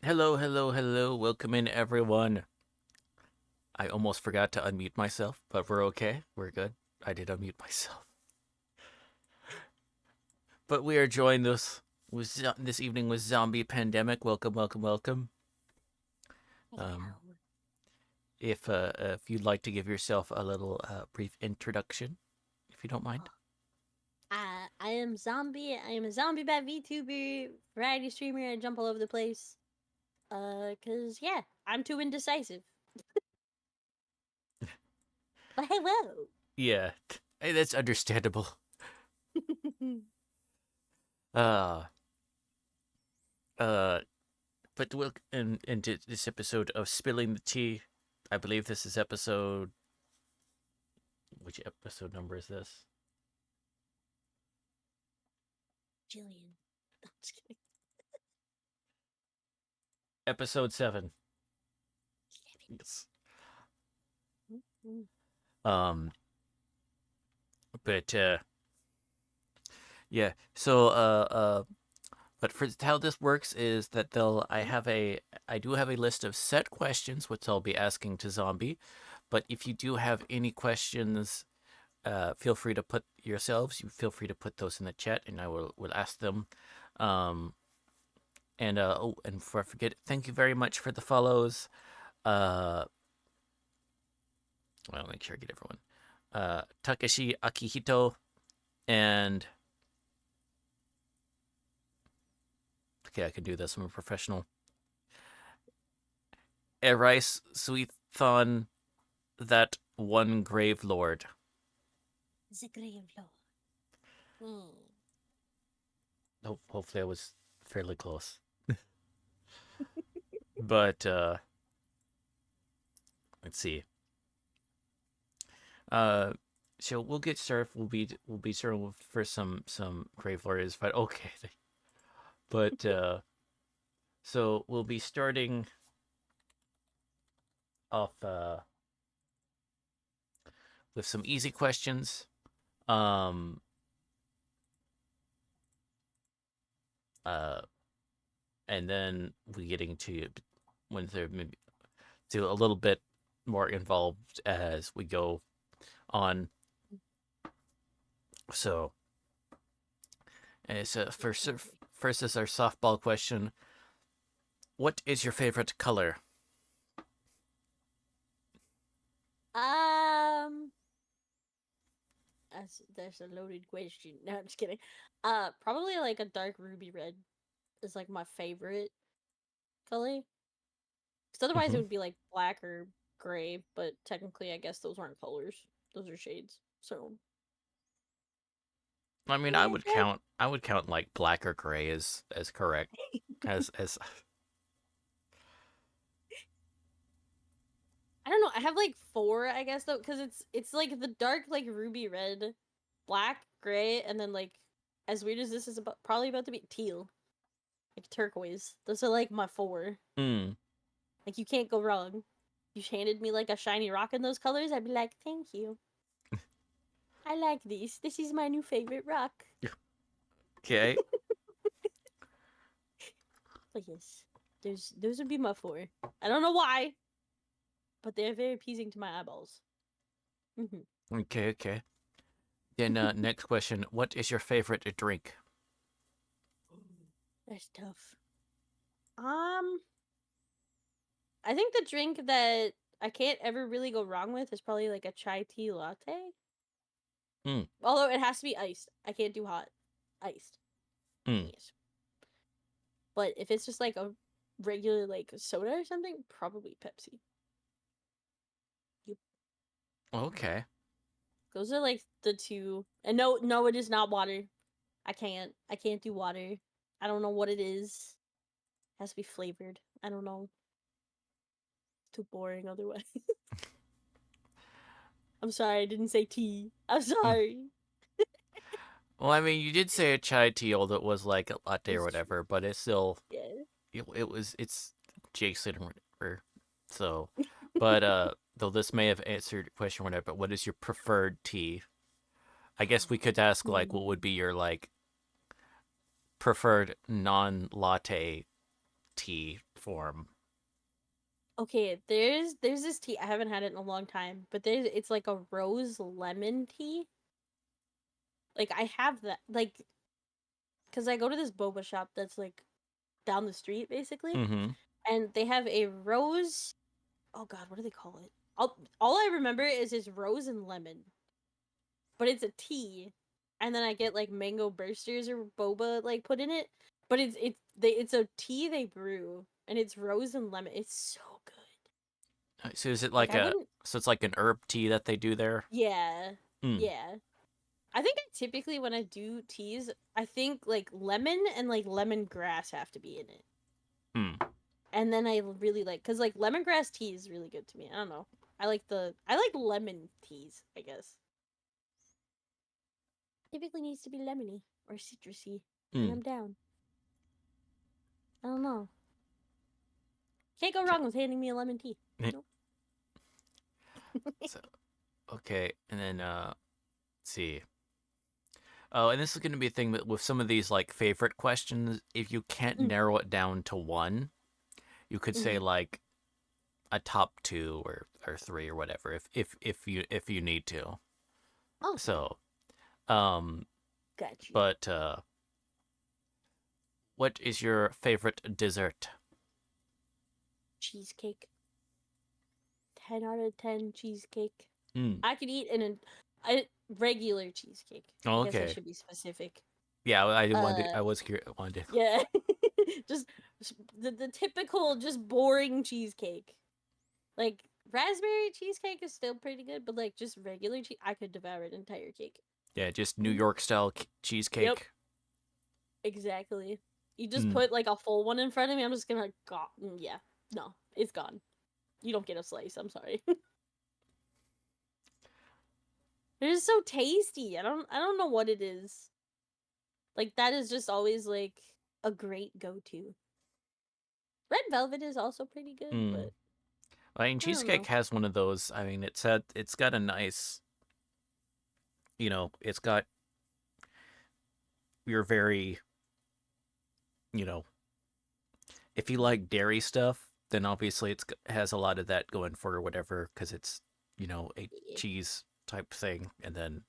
Hello, hello, hello. Welcome in, everyone. I almost forgot to unmute myself, but we're okay. We're good. I did unmute myself. But we are joined this evening with Zombie Pandemic. Welcome, welcome, welcome. Um, Hello. if you'd like to give yourself a little brief introduction, if you don't mind. I am Zombie. I am a zombie bat VTuber, variety streamer. I jump all over the place. Cause yeah, I'm too indecisive. But hello. Yeah, hey, that's understandable. Uh, uh, but we'll into this episode of Spilling the Tea. I believe this is episode. Which episode number is this? Jillian. I'm just kidding. Episode 7. Yes. Mm-hmm. Um, but yeah. So but for how this works is that I do have a list of set questions which I'll be asking to Zombie. But if you do have any questions, feel free to put yourselves. You feel free to put those in the chat, and I will ask them. Um, and before I forget, thank you very much for the follows. I'll make sure I get everyone. Takeshi Akihito and okay, I can do this. I'm a professional. Eris Suithon, that one grave lord. The Grave Lord. Hmm. Hopefully, I was fairly close. But let's see. Uh, so we'll get started. We'll be starting with first some grave lords, but okay. But so we'll be starting off with some easy questions. Um, uh, and then we getting to when they're maybe to a little bit more involved as we go on. So, first is our softball question. What is your favorite color? Um. That's a loaded question. No, I'm just kidding. Probably like a dark ruby red is like my favorite color. Because otherwise it Mm-hmm. would be like black or gray, but technically I guess those aren't colors. Those are shades. So I mean, yeah, dark. I would count like black or gray as correct as I don't know. I have like four, I guess though, because it's like the dark like ruby red, black, gray, and then like as weird as this is probably about to be teal, like turquoise. Those are like my four. mm. Like you can't go wrong. You handed me like a shiny rock in those colors, I'd be like, thank you. I like these. This is my new favorite rock. Okay. But yes, those would be my four. I don't know why, but they're very appeasing to my eyeballs. Mm-hmm. Okay, okay. Then next question, what is your favorite drink? That's tough. Um, I think the drink that I can't ever really go wrong with is probably like a chai tea latte. Mm. Although it has to be iced. I can't do hot. Iced. Mm. Yes. But if it's just like a regular like soda or something, probably Pepsi. Yep. Okay. Those are like the two. And no, it is not water. I can't do water. I don't know what it is. It has to be flavored. I don't know. Too boring otherwise. I'm sorry, I didn't say tea. I'm Mm. sorry. Well, I mean, you did say a chai tea, although it was like a latte or It's true. whatever, but it's still Yeah. it's Jason or whatever. So, but though this may have answered your question or whatever, but what is your preferred tea? I guess we could ask like what would be your like preferred non-latte tea form. Okay, there's this tea. I haven't had it in a long time, but it's like a rose lemon tea. Like I have that like cuz I go to this boba shop that's like down the street basically, Mm-hmm. and they have a rose, oh god, what do they call it? All I remember is it's rose and lemon. But it's a tea. And then I get like mango bursters or boba like put in it. But it's a tea they brew and it's rose and lemon. It's so good. So is it Like like I a wouldn't. so it's like an herb tea that they do there? Yeah. Mm. Yeah. I think I typically when I do teas, I think like lemon and like lemongrass have to be in it. Mm. And then I really like cuz like lemongrass tea is really good to me. I don't know. I like lemon teas, I guess. Typically needs to be lemony or citrusy and Mm. I'm down. I don't know. Can't go Okay. wrong with handing me a lemon tea. Nope. So okay, and then let's see. Oh, and this is going to be a thing that with some of these like favorite questions, if you can't Mm, narrow it down to one, you could say mhm. like a top two or three or whatever if you need to. Okay, So, um, got you. but what is your favorite dessert? Cheesecake. 10 out of 10 cheesecake. Mm. I could eat a regular cheesecake. I Oh, guess I okay. should be specific. Yeah, I wanted. Uh, I was curious. Wanted. yeah. just the typical, just boring cheesecake. Like raspberry cheesecake is still pretty good, but like just regular cheese, I could devour an entire cake. Yeah, just New Mhm. York style Yep, cheesecake. exactly. You just Mm. put like a full one in front of me, I'm just gonna go. Yeah, no, it's gone. You don't get a slice. I'm sorry. They're just so tasty. I don't know what it is. Like that is just always like a great go-to. Red velvet is also pretty good, Mm. but I mean, I don't cheesecake know. has one of those. I mean, it's got a nice, it's got your very, you know, if you like dairy stuff, then obviously has a lot of that going for or whatever because it's a Yeah. cheese type thing, and then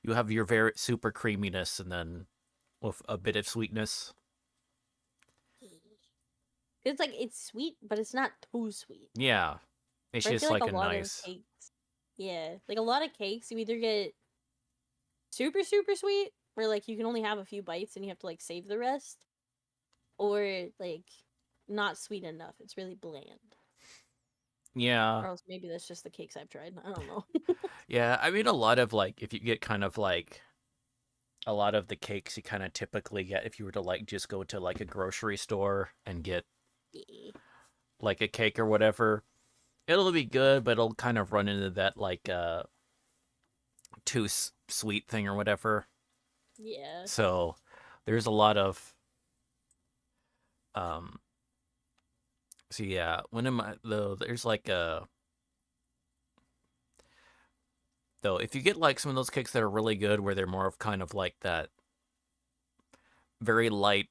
you have your very super creaminess, and then with a bit of sweetness. It's like it's sweet, but it's not too sweet. Yeah, it's But I feel just like a like a lot of nice. cakes, yeah, like a lot of cakes, you either get super super sweet, where like you can only have a few bites and you have to like save the rest, or like not sweet enough. It's really bland. Yeah, Or else maybe that's just the cakes I've tried. I don't know. yeah. I mean, a lot of like if you get kind of like a lot of the cakes you kind of typically get if you were to like just go to like a grocery store and get Yeah. like a cake or whatever, it'll be good, but it'll kind of run into that like too sweet thing or whatever. Yeah. So there's a lot of um. So yeah, when am I though? There's like a though if you get like some of those cakes that are really good, where they're more of kind of like that very light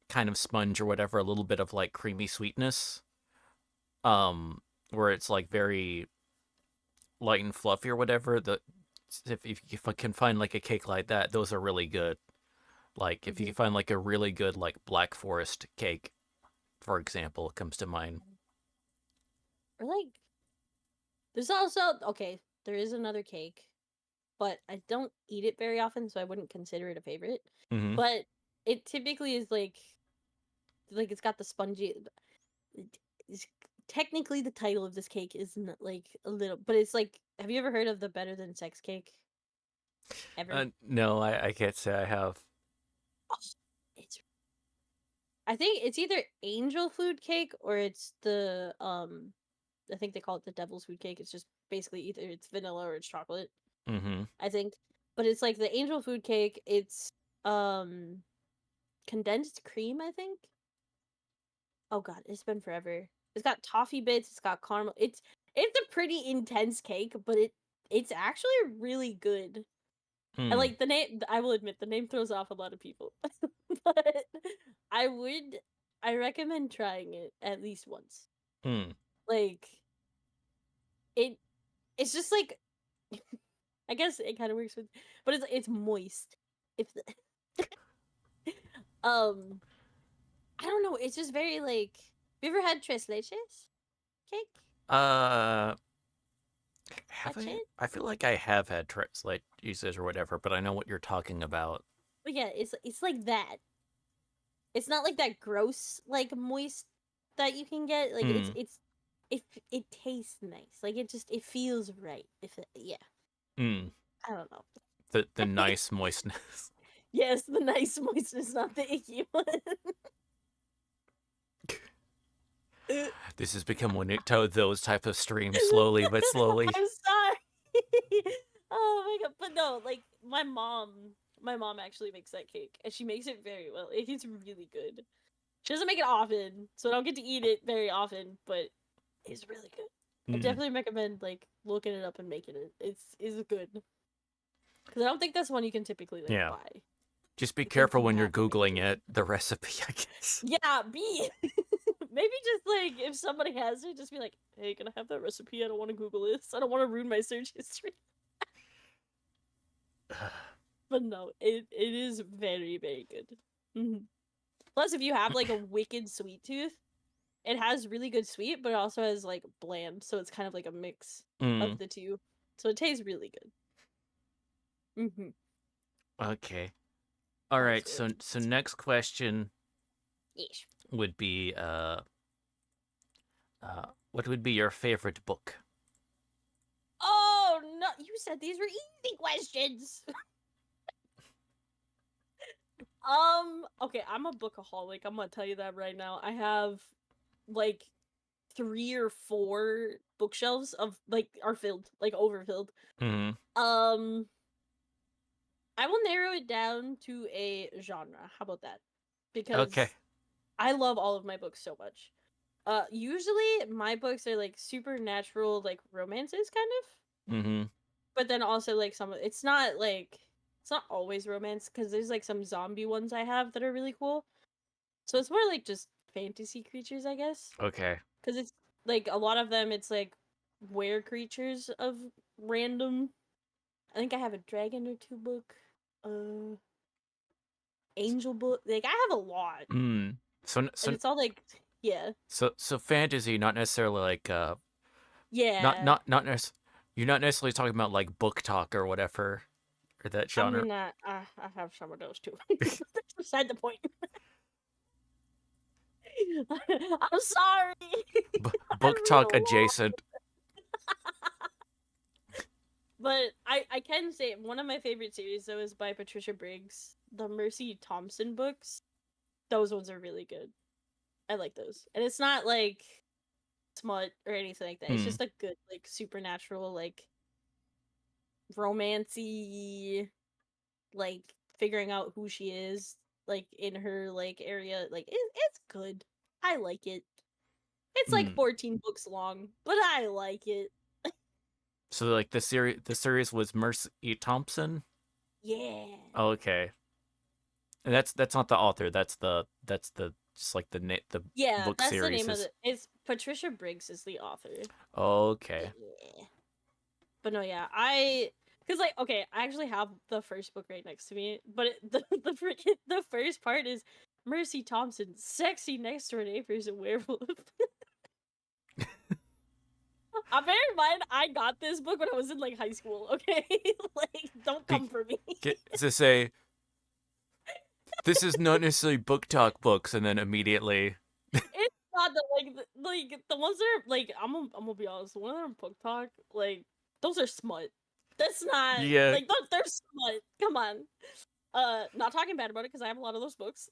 kind of sponge or whatever, a little bit of like creamy sweetness, where it's like very light and fluffy or whatever. If I can find like a cake like that, those are really good. Like if you Hmm. can find like a really good like Black Forest cake, for example, it comes to mind. Or like there's also okay, there is another cake, but I don't eat it very often, so I wouldn't consider it a favorite. Mm-hmm. But it typically is like it's got the spongy. It's, technically, the title of this cake isn't like a little, but it's like. Have you ever heard of the better than sex cake? Ever? No, I can't say I have. Oh, it's. I think it's either angel food cake or it's the I think they call it the devil's food cake. It's just basically either it's vanilla or it's chocolate. Mm-hmm. I think, but it's like the angel food cake. It's um condensed cream. I think. Oh god, it's been forever. It's got toffee bits. It's got caramel. It's a pretty intense cake, but it's actually really good. And Hmm. like the name, I will admit the name throws off a lot of people, but I would. I recommend trying it at least once. Hmm. Like it it's just like I guess it kind of works with, but it's moist. If the, um I don't know, it's just very like. Have you ever had tres leches cake? Uh, have That I? shit? I feel like I have had trips like Jesus or whatever, but I know what you're talking about. But yeah, it's like that. It's not like that gross like moist that you can get. Like Hmm. it it tastes nice. Like it feels right. If it, yeah, Hmm. I don't know. The nice moistness. Yes, the nice moistness, not the icky one. This has become one of those type of streams, slowly but slowly. I'm sorry. Oh my god, but no, like my mom actually makes that cake, and she makes it very well. It's really good. She doesn't make it often, so I don't get to eat it very often, but it's really good. I Hmm. definitely recommend like looking it up and making it. It's good because I don't think that's one you can typically like Yeah. buy. Just be I think careful you when you're have to make it googling yourself. it. The recipe, I guess. Yeah, be maybe just like if somebody has it, just be like, "Hey, can I have that recipe? I don't want to Google this. I don't want to ruin my search history." But no, it is very very good. Mhm. Plus, if you have like a wicked sweet tooth, it has really good sweet, but it also has like bland, so it's kind of like a mix Hmm. of the two. So it tastes really good. Mm-hmm. Okay. All That's right. very So next question ish. would be what would be your favorite book? Oh no! You said these were easy questions. Okay, I'm a bookaholic. I'm gonna tell you that right now. I have like 3 or 4 bookshelves of like are filled, like overfilled. Hmm. Um, I will narrow it down to a genre. How about that? Okay. Because I love all of my books so much. Usually my books are like supernatural, like romances, kind of. Hmm. But then also like some, it's not like it's not always romance because there's like some zombie ones I have that are really cool. So it's more like just fantasy creatures, I guess. Okay. Because it's like a lot of them, it's like were creatures of random. I think I have a dragon or two book. Uh, angel book. Like I have a lot, Hmm. So and so it's all like yeah, so fantasy, not necessarily like not yeah. not not nec- you're not necessarily talking about like book talk or whatever or that I genre. mean, I have some of those too. That's beside the point. I'm sorry. I Book read talk a lot. adjacent. But I can say one of my favorite series though is by Patricia Briggs, the Mercy Thompson books. Those ones are really good. I like those, and it's not like smut or anything like that. It's Hmm. just a good like supernatural like romancy like figuring out who she is like in her like area. Like it's good. I like it. It's like Hmm. 14 books long, but I like it. So like the series was Mercy Thompson. Yeah. Oh, okay. And that's not the author. That's the just like the Yeah, book that's the series name of is. it. It's Patricia Briggs is the author. Okay. Yeah. But no, yeah, I because like okay, I actually have the first book right next to me, but the freaking the first part is Mercy Thompson, sexy next door neighbor's a werewolf. Bear in mind, I got this book when I was in like high school. Okay, like don't Be, come for me. to say this is not necessarily book talk books, and then immediately. It's not that like the ones that are like I'm gonna be honest, the ones that are book talk like those are smut. That's not Yeah. like they're smut. Come on. Not talking bad about it because I have a lot of those books.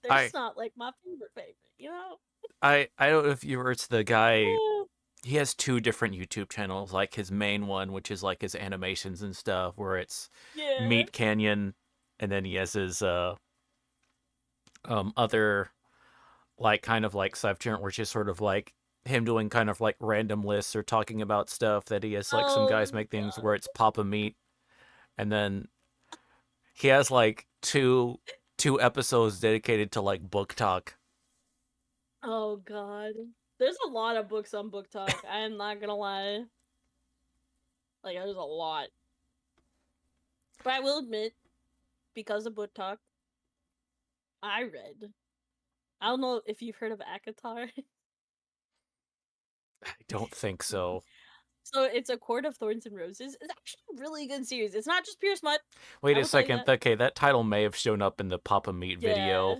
They're I just not like my favorite, you know? I don't know if you were. It's the guy. He has two different YouTube channels, like his main one, which is like his animations and stuff, where it's Yeah. Meat Canyon, and then he has his other like kind of like side channel, which is sort of like him doing kind of like random lists or talking about stuff that he has like some guys Oh make things where god. it's Papa Meat, and then he has like two. 2 episodes dedicated to like book talk. Oh god. There's a lot of books on Book Talk. I am not gonna lie. Like there's a lot. But I will admit, because of Book Talk, I read. I don't know if you've heard of Akatar. I don't think so. So it's A Court of Thorns and Roses. It's actually a really good series. It's not just pure smut. Wait I a will tell you second. that. Okay, that title may have shown up in the Papa Meat Yeah. video.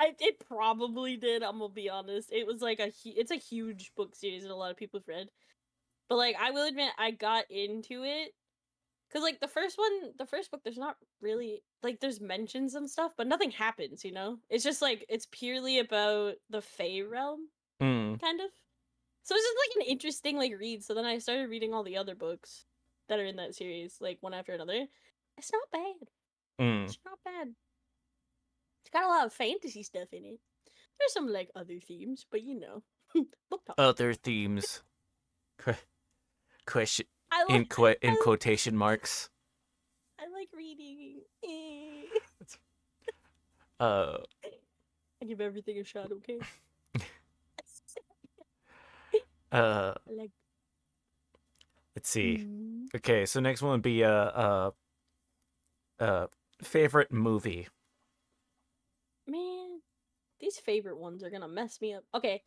It probably did. I'm gonna be honest. It was like it's a huge book series that a lot of people have read. But like, I will admit, I got into it because like the first book, there's not really like there's mentions and stuff, but nothing happens. You know, it's just like it's purely about the Fae realm, Mm, kind of. So it's just like an interesting like read. So then I started reading all the other books that are in that series, like one after another. It's not bad. mm. It's not bad. It's got a lot of fantasy stuff in it. There's some like other themes, but you know, book talk. Other themes. Question I like in I, quotation marks. I like reading. Uh, I give everything a shot, okay? uh. I like. Let's see. Mm, Okay, so next one would be uh favorite movie. man, these favorite ones are gonna mess me up. Okay,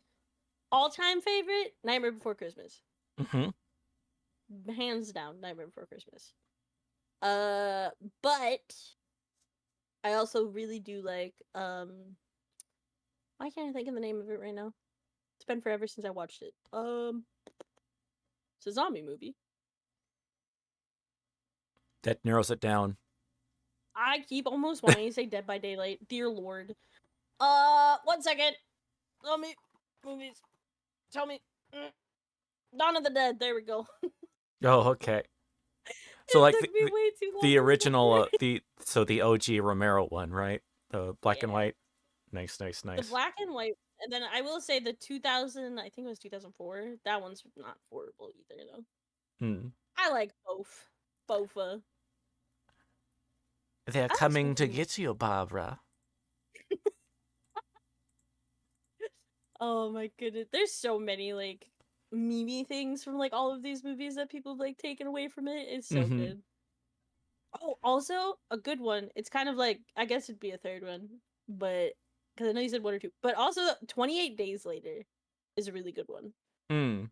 all time favorite Nightmare Before Christmas, Mm-hmm. hands down. Nightmare Before Christmas. Uh, but I also really do like. Why can't I think of the name of it right now? It's been forever since I watched it. It's a zombie movie. That narrows it down. I keep almost wanting to say Dead by Daylight. Dear Lord. 1 second. Zombie movies. Tell me. Dawn of the Dead. There we go. Oh, okay. So It like took me way too long the to original remember. the OG Romero one, right? The black and Yeah. white. Nice, nice, The nice. black and white. And then I will say the 2000, I think it was 2004. That one's not horrible either, though. Hmm. I like both. Bofa. They're I like coming spooky to movies. get you, Barbara. Oh my goodness. There's so many, like, meme things from, like, all of these movies that people have, like, taken away from it. It's so Mm-hmm. good. Oh, also, a good one. It's kind of like, I guess it'd be a third one, but, because I know you said one or two. But also, 28 Days Later is a really good one. Mm.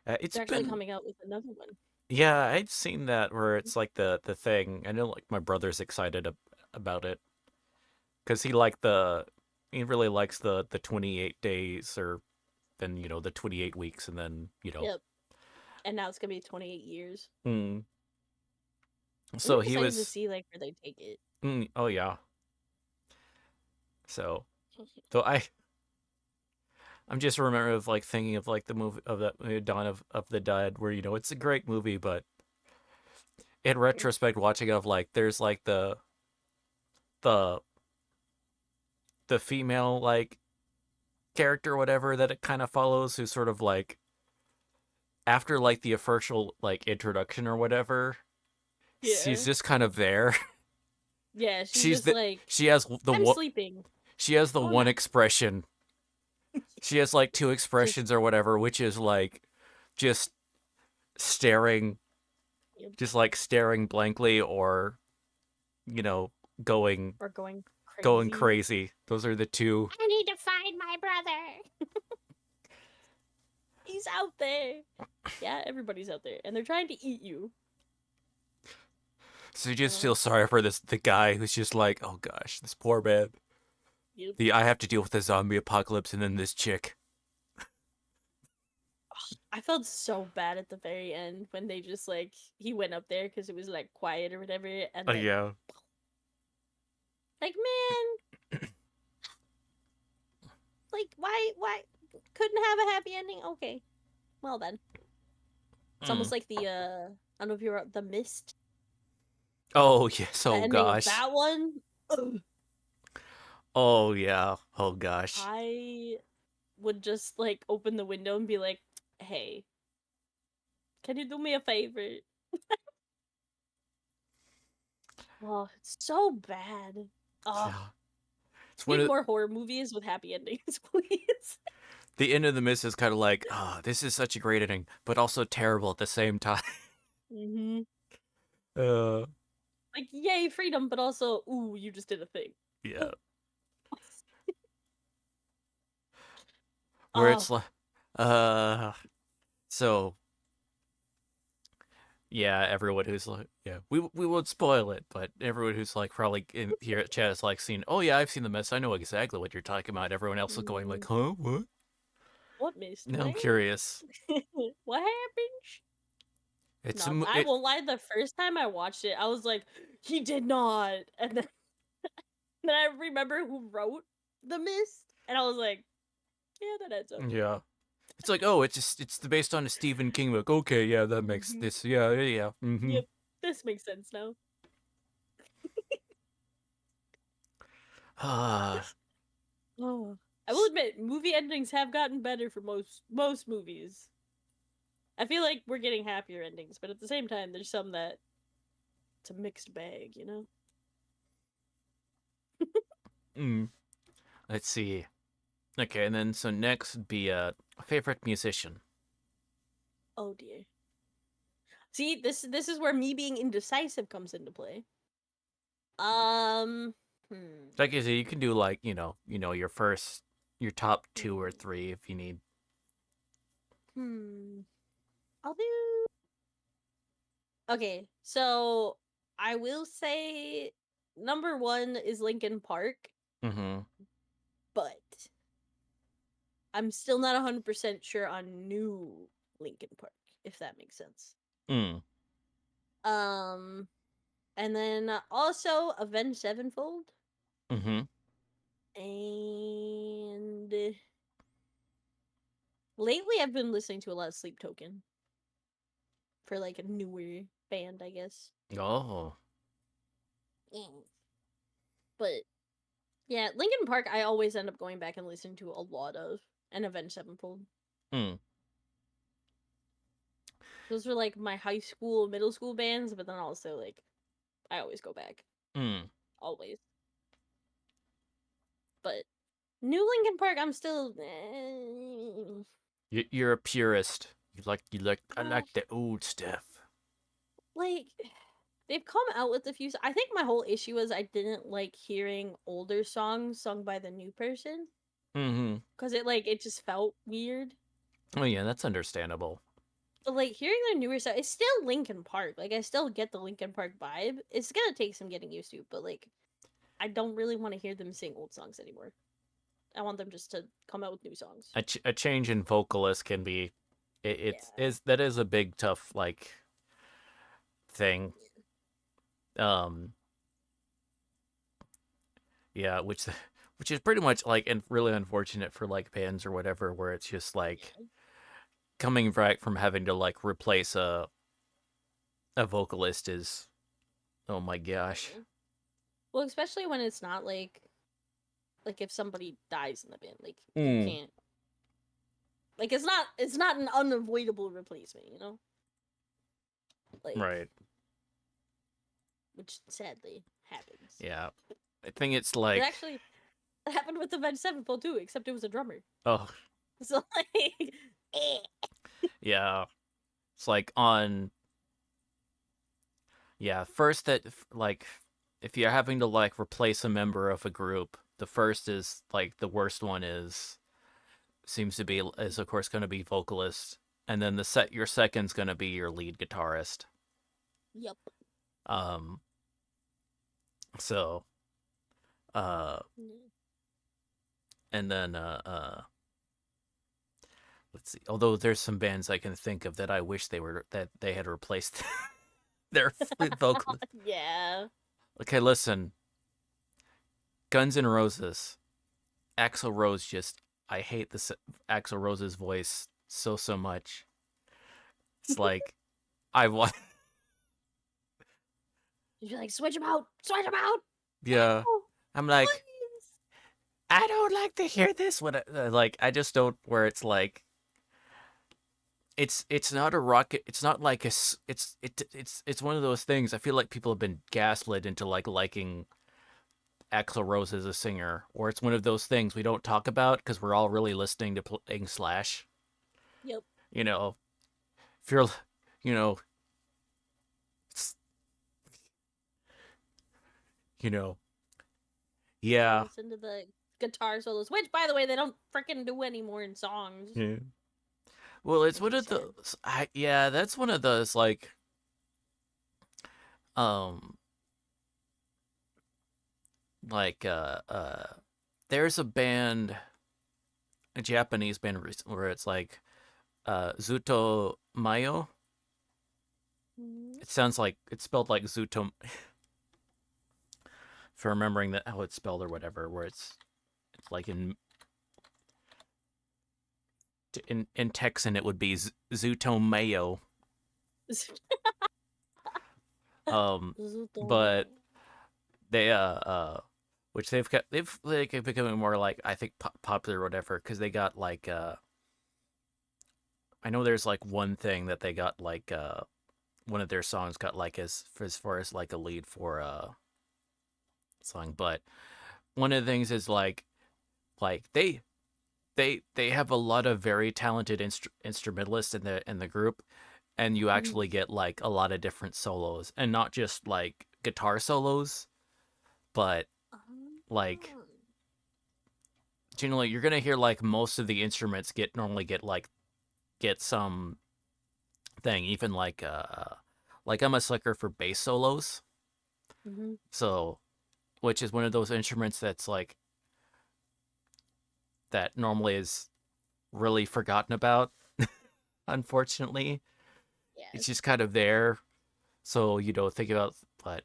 It's They're actually been coming out with another one. yeah, I'd seen that where it's like the thing. I know like my brother's excited about it because he really likes the 28 days or then the 28 weeks and then Yep. And now it's gonna be 28 years. mm. I'm So he excited to was see like where they take it. oh yeah. So though I'm just remember of like thinking of like the movie of that Dawn of the Dead where it's a great movie but in retrospect watching it of like there's like the the female like character or whatever that it kind of follows who's sort of like after like the official like introduction or whatever she's Yeah. just kind of there. Yeah, she's she's just the like, she has I'm sleeping. she has the Oh one no. expression. She has like two Just expressions or whatever, which is like just staring, yep, just like staring blankly, or you know, going or going going crazy. crazy. Those are the two. I need to find my brother. He's out there. Yeah, everybody's out there, and they're trying to eat you. So you You just know. feel sorry for the guy who's just like, oh gosh, this poor man. Yep. The I have to deal with the zombie apocalypse and then this chick. I felt so bad at the very end when they just like he went up there because it was like quiet or whatever, and Oh then yeah. like man, like why couldn't have a happy ending? Okay, well then. It's almost Mm. like the I don't know if you're the Mist, Oh yes. the Oh ending of gosh. that one. Ugh. Oh yeah. Oh gosh. I would just like open the window and be like, "Hey, can you do me a favor?" Oh, it's so bad. Oh, Yeah. It's we one need of more horror movies with happy endings, please. the end of the mist is kind of like, this is such a great ending, but also terrible at the same time. hmm uh, Like, yay, freedom, but also, ooh, you just did a thing. yeah. Where Oh, it's like, uh, so yeah, everyone who's like, yeah, we won't spoil it, but everyone who's like probably in here at chat is like seen, oh yeah, I've seen the mess. I know exactly what you're talking about. Everyone else is going like, mm, huh, what? what missed? Now I'm What? curious. What happened? It's No, I it. won't lie. The first time I watched it, I was like, he did not. And then I remember who wrote The Mist, and I was like, yeah, that adds up. Yeah. It's like, oh, based on a Stephen King book. Okay, yeah, that makes hmm this. Yeah, yeah, yeah. Mm-hmm. Yep, this makes sense now. Ah, Oh, I will admit, movie endings have gotten better for most movies. I feel like we're getting happier endings, but at the same time, there's some that it's a mixed bag, you know. mm. Let's see. Okay, and then so next would be favorite musician. Oh dear. See, this is where me being indecisive comes into play. Um, hmm, Like I say, you can do like your top two or hmm, three if you need. hmm. I'll do. Okay, so I will say number one is Linkin Park, Mm-hmm. but I'm still not 100% sure on new Linkin Park, if that makes sense. Mm. Um, and then also Avenged Sevenfold, Mm-hmm. and lately I've been listening to a lot of Sleep Token for like a newer band, I guess. Oh. Mm. But yeah, Linkin Park, I always end up going back and listening to a lot of, and Avenged Sevenfold. Mm. Those were like my high school, middle school bands, but then also like I always go back, Mm. always. But new Linkin Park, I'm still You're a purist. You like. I uh, like the old stuff. like they've come out with a few. I think my whole issue was I didn't like hearing older songs sung by the new person Mm-hmm. because it just felt weird. Oh yeah, that's understandable. But like hearing their newer stuff, it's still Linkin Park. Like I still get the Linkin Park vibe. It's gonna take some getting used to, but like I don't really want to hear them sing old songs anymore. I want them just to come out with new songs. A change in vocalist can be, it's Yeah. is that is a big tough like thing. Yeah. Um. Yeah, which is pretty much like and really unfortunate for like bands or whatever where it's just like Yeah. coming back from having to like replace a vocalist is, oh my gosh. Yeah. Well, especially when it's not like if somebody dies in the band, like you Mm. can't like it's not an unavoidable replacement, you know? Like Right. which sadly happens. Yeah. I think it's It like, actually happened with Avenged Sevenfold too, except it was a drummer. oh So like eh. yeah, it's like on, yeah, first that like if you're having to like replace a member of a group, the first is like the worst one is seems to be is of course going to be vocalist, and then the set your second's going to be your lead guitarist. Yep. Um, so uh, Yeah. and then let's see. Although there's some bands I can think of that I wish that they had replaced their vocalist. Yeah. Okay, listen, Guns N' Roses, Axl Rose just I hate this Axl Rose's voice so much. It's like I want, You're like, switch them out! Switch them out! yeah. No! I'm like, Please! I don't like to hear this when like I just don't where it's like it's not a rocket. It's not like it's one of those things. I feel like people have been gaslit into like liking Axl Rose as a singer, or it's one of those things we don't talk about because we're all really listening to playing Slash. Yep. You know, if you're, you know, you know, Gotta yeah, listen to the guitar solos, which, by the way, they don't freaking do anymore in songs. yeah. Well, it's Makes one me of sad. those. Yeah, that's one of those um, like there's a band, a Japanese band where it's like Zuto Mayo. Mhm. It sounds like it's spelled like Zuto, for remembering that how it's spelled or whatever. Where it's like in Texan it would be Zuto Mayo. Zutomayo. But they which they've like becoming more like I think popular or whatever because they got like I know there's like one thing that they got like one of their songs got like as far as like a lead for a song, but one of the things is like they have a lot of very talented instrumentalists in the group, and you Mhm. actually get like a lot of different solos and not just like guitar solos, but like Um, generally you're gonna hear like most of the instruments get some thing, even like I'm a sucker for bass solos, mhm. so which is one of those instruments that's like that normally is really forgotten about, unfortunately. It's Yes. just kind of there, so you don't think about, but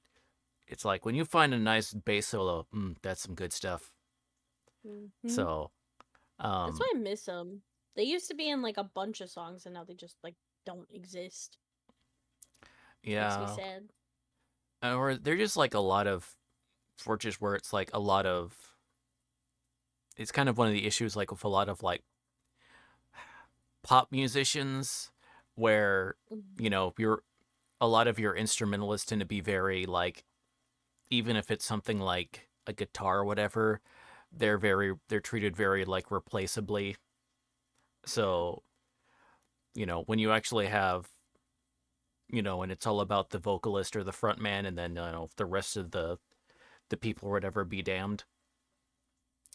it's like when you find a nice bass solo, that's some good stuff. Mhm. So, That's um, why I miss them. They used to be in like a bunch of songs, and now they just like don't exist. Makes me yeah, sad. or they're just like a lot of forges where it's like a lot of. It's kind of one of the issues, like with a lot of like pop musicians, where Mhm. you know you're a lot of your instrumentalists tend to be very like, even if it's something like a guitar or whatever, they're treated very like replaceably. Yeah. So when you actually have and it's all about the vocalist or the front man, and then the rest of the people or whatever be damned.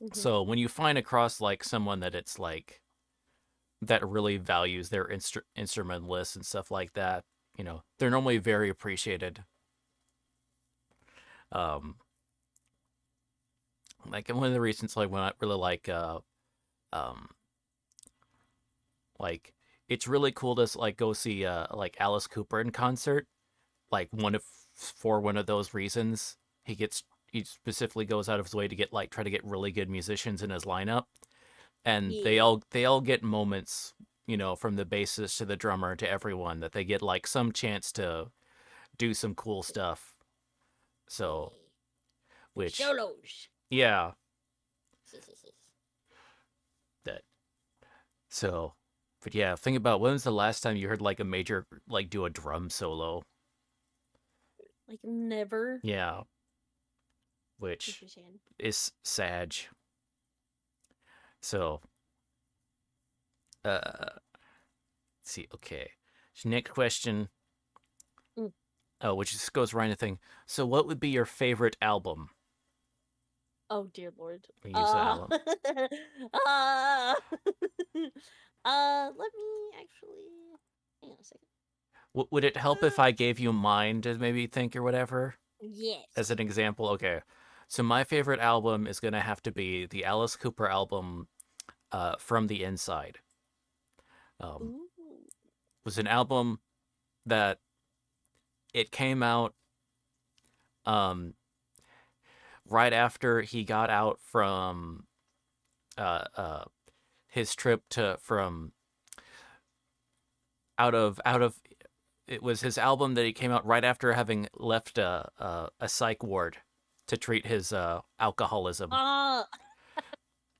Mhm. So when you find across like someone that it's like that really values their instrumentalists and stuff like that, they're normally very appreciated. Um, like and one of the reasons like when I really um like it's really cool to like go see like Alice Cooper in concert, like one of for one of those reasons. He specifically goes out of his way to get like try to get really good musicians in his lineup, and they Yeah. all they all get moments, from the bassist to the drummer to everyone, that they get like some chance to do some cool stuff. So, Yeah. The which solos. yeah, that so but yeah, think about when was the last time you heard like a major like do a drum solo? Like never. Yeah, Makes which me sad. is Sag. So, let's see. Okay. So next question. Mm. Oh, which just goes right into thing. So, what would be your favorite album? Oh dear lord. We use that Uh. album. uh. Let me actually. Hang on a second. Would it help if Uh. I gave you mine to maybe think or whatever as Yes. an example? Okay. So my favorite album is gonna have to be the Alice Cooper album, "From the Inside." Ooh. Was an album that it came out um, right after he got out from uh, uh, his trip to from out of it was his album that he came out right after having left a psych ward to treat his alcoholism, Ah.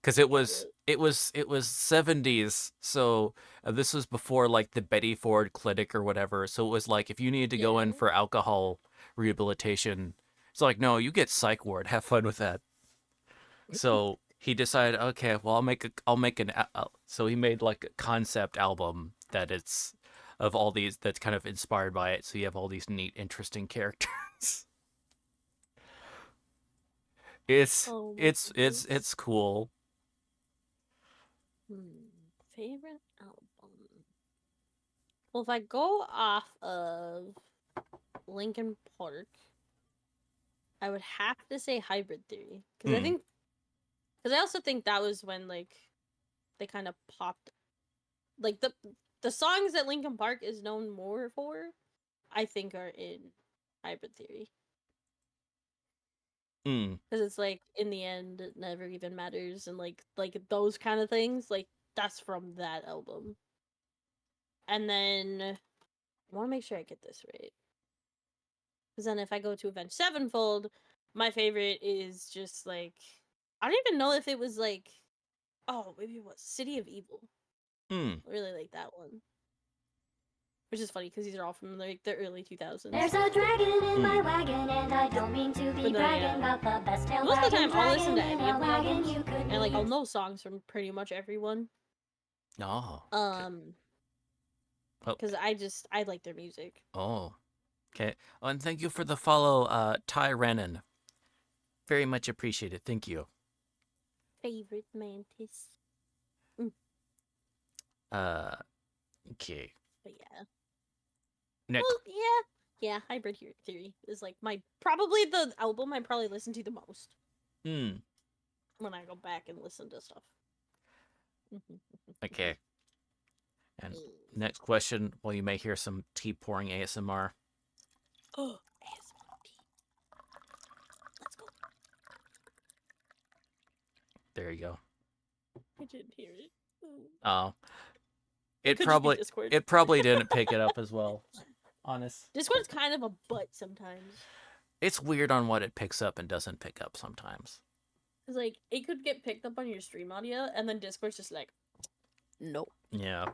because Got it. it was 70s, so this was before like the Betty Ford Clinic or whatever. So it was like if you needed to go in Yeah. for alcohol rehabilitation, it's like no, you get psych ward. Have fun with that. So he decided, okay, well I'll make so he made like a concept album that it's of all these that's kind of inspired by it. So you have all these neat, interesting characters. it's Oh my it's goodness. cool. Favorite album. Well, if I go off of Linkin Park, I would have to say Hybrid Theory because Hmm. I also think that was when like they kind of popped like the songs that Linkin Park is known more for, I think are in Hybrid Theory Hmm. because it's like in the end it never even matters and like those kind of things like that's from that album. And then I want to make sure I get this right because then if I go to Avenged Sevenfold, my favorite is just like I don't even know if it was like oh maybe it was City of Evil. Hmm. I really like that one. Which is funny because these are all from like the early 2000s. There's a dragon in Hmm. my wagon, and I don't mean to be But then bragging yeah, about the best tail most of the wagging time I'll listen dragon to in any of a the wagon albums, you could and like I'll meet. know songs from pretty much everyone. Oh. Okay. Um, Oh. because I like their music. Oh. Okay. Oh, and thank you for the follow, Ty Renan. Very much appreciated. Thank you. Favorite Mantis. Mm, Uh. Okay. but yeah, Next. well yeah, Hybrid Theory is like my probably the album I probably listen to the most Hmm. when I go back and listen to stuff. Okay. And next question. Well, you may hear some tea pouring ASMR. Oh, ASMR. Let's go. There you go. I didn't hear it. Oh. It It could just be probably Discord. it probably didn't pick it up as well. Honest. Discord's kind of a butt sometimes. It's weird on what it picks up and doesn't pick up sometimes. Cause like it could get picked up on your stream audio, and then Discord's just like, nope. Yeah.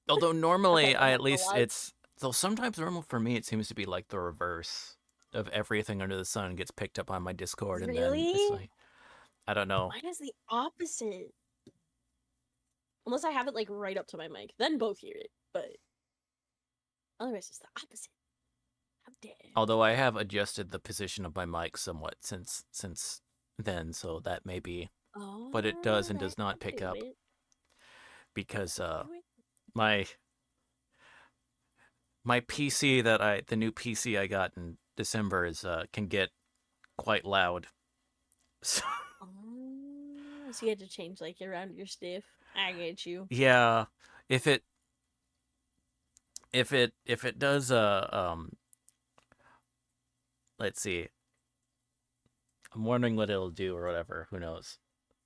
Although Okay, normally I'm I not at gonna least lie. it's though sometimes normal for me it seems to be like the reverse of everything under the sun gets picked up on my Discord and then it's Really? like I don't know. Mine is the opposite. Unless I have it like right up to my mic, then both hear it. But otherwise, it's the opposite. How dare? Although I have adjusted the position of my mic somewhat since then, so that may be but it does Oh, and that does not could pick do up it. because Could do it. my my PC that I the new PC I got in December is can get quite loud. So, Oh, so you had to change like around your stuff. I get you. yeah, if it if it does let's see. I'm wondering what it'll do or whatever, who knows.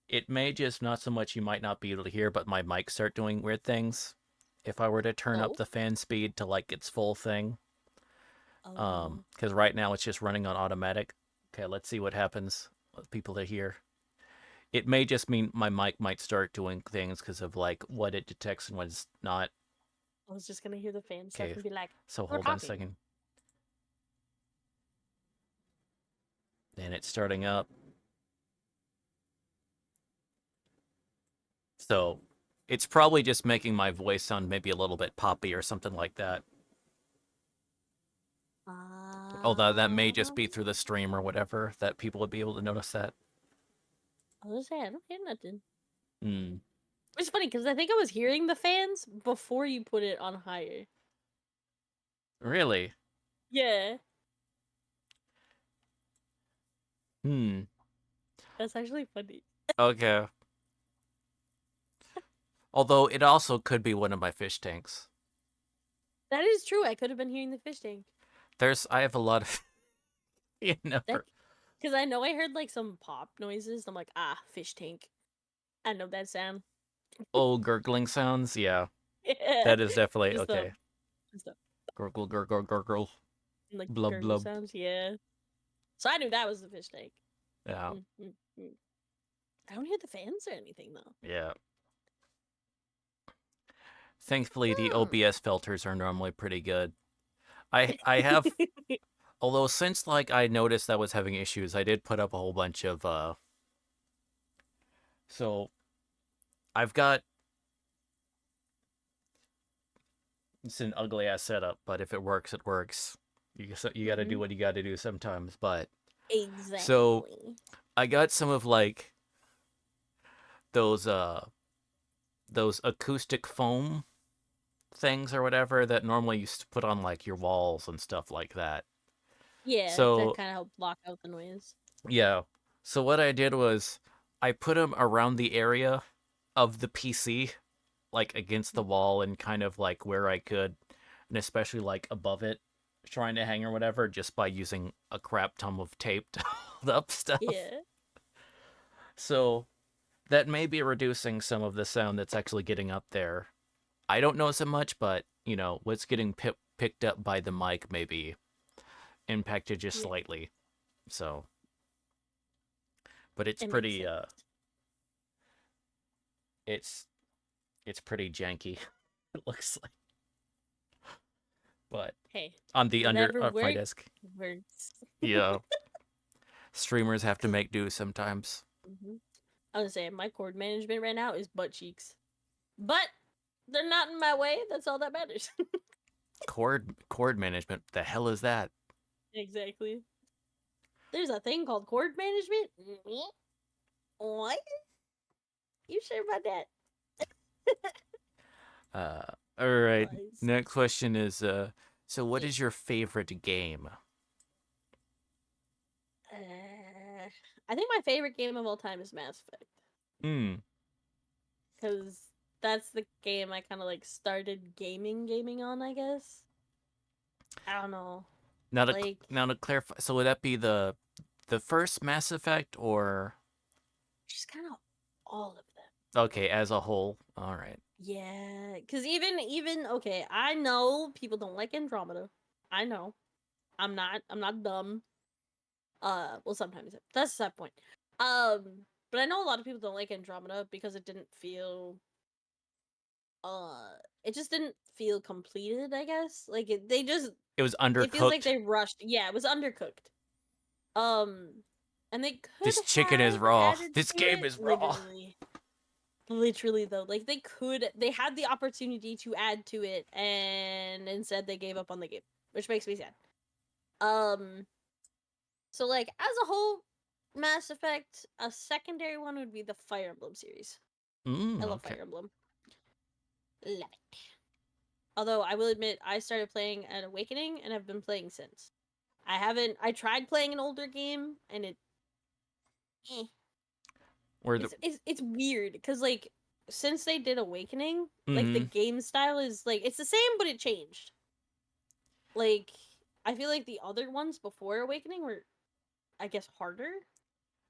It may just not so much you might not be able to hear, but my mic start doing weird things. If I were to turn up Oh. the fan speed to like its full thing, Oh. because right now it's just running on automatic. Okay, let's see what happens with people to hear. It may just mean my mic might start doing things because of like what it detects and what's not. I was just gonna hear the fan stuff Okay, and be like, so "We're hold on a talking." second. And it's starting up. So it's probably just making my voice sound maybe a little bit poppy or something like that. Although that may just be through the stream or whatever that people would be able to notice that. I was saying, I don't hear nothing. Hmm. It's funny because I think I was hearing the fans before you put it on higher. Really? Yeah, Hmm. that's actually funny. Okay. Although it also could be one of my fish tanks. That is true. I could have been hearing the fish tank. I have a lot of you That never. because I know I heard like some pop noises. I'm like, ah, fish tank. I know that sound. Oh, gurgling sounds? Yeah. Yeah, That is definitely just the okay. just the Gurgle, gurgle, gurgle. like Blub, gurgle blub. sounds. Yeah, so I knew that was the fish tank. Yeah. Mm, mm, mm. I don't hear the fans or anything though. Yeah. Thankfully, the Hmm. OBS filters are normally pretty good. I have, although since like I noticed I was having issues, I did put up a whole bunch of So I've got it's an ugly ass setup, but if it works, it works. You got to do Mhm. what you got to do sometimes. But so Exactly. I got some of like those those acoustic foam things or whatever that normally used to put on like your walls and stuff like that. Yeah, that So kind of help block out the noise. yeah. So what I did was I put them around the area of the PC, like against the wall and kind of like where I could, and especially like above it, trying to hang or whatever, just by using a crap ton of tape to hold up stuff. Yeah. So that may be reducing some of the sound that's actually getting up there. I don't know so much, but you know what's getting picked up by the mic may be impacted just Yeah. slightly. So, but it's It makes pretty sense. it's it's pretty janky. It looks like, but Hey, on the under whatever my works, desk, works. yeah, streamers have to make do sometimes. I was saying my cord management right now is butt cheeks, but they're not in my way. That's all that matters. Cord management. The hell is that? Exactly. There's a thing called cord management. What? You sure about that? All right. Lies. Next question is so what is your favorite game? I think my favorite game of all time is Mass Effect Hmm. because that's the game I kind of like started gaming on. I guess. I don't know. Like Now to clarify, so would that be the first Mass Effect or just kind of all of them. okay, as a whole? All right. Yeah, because even okay, I know people don't like Andromeda. I know. I'm not dumb. Well, sometimes that's that point. But I know a lot of people don't like Andromeda because it didn't feel uh it just didn't feel completed, I guess. Like It was it feels like undercooked. they rushed. Yeah, it was undercooked. Um and they could This chicken is have raw. added This to game it is raw. literally though. Like they had the opportunity to add to it and instead they gave up on the game, which makes me sad. Um so like as a whole, Mass Effect, a secondary one would be the Fire Emblem series. I love Okay. Fire Emblem. Love it. Although I will admit I started playing at Awakening and I've been playing since. I tried playing an older game and eh. Where the It's weird cuz like since they did Awakening, like the mm-hmm. game style is like it's the same but it changed. Like I feel like the other ones before Awakening were I guess harder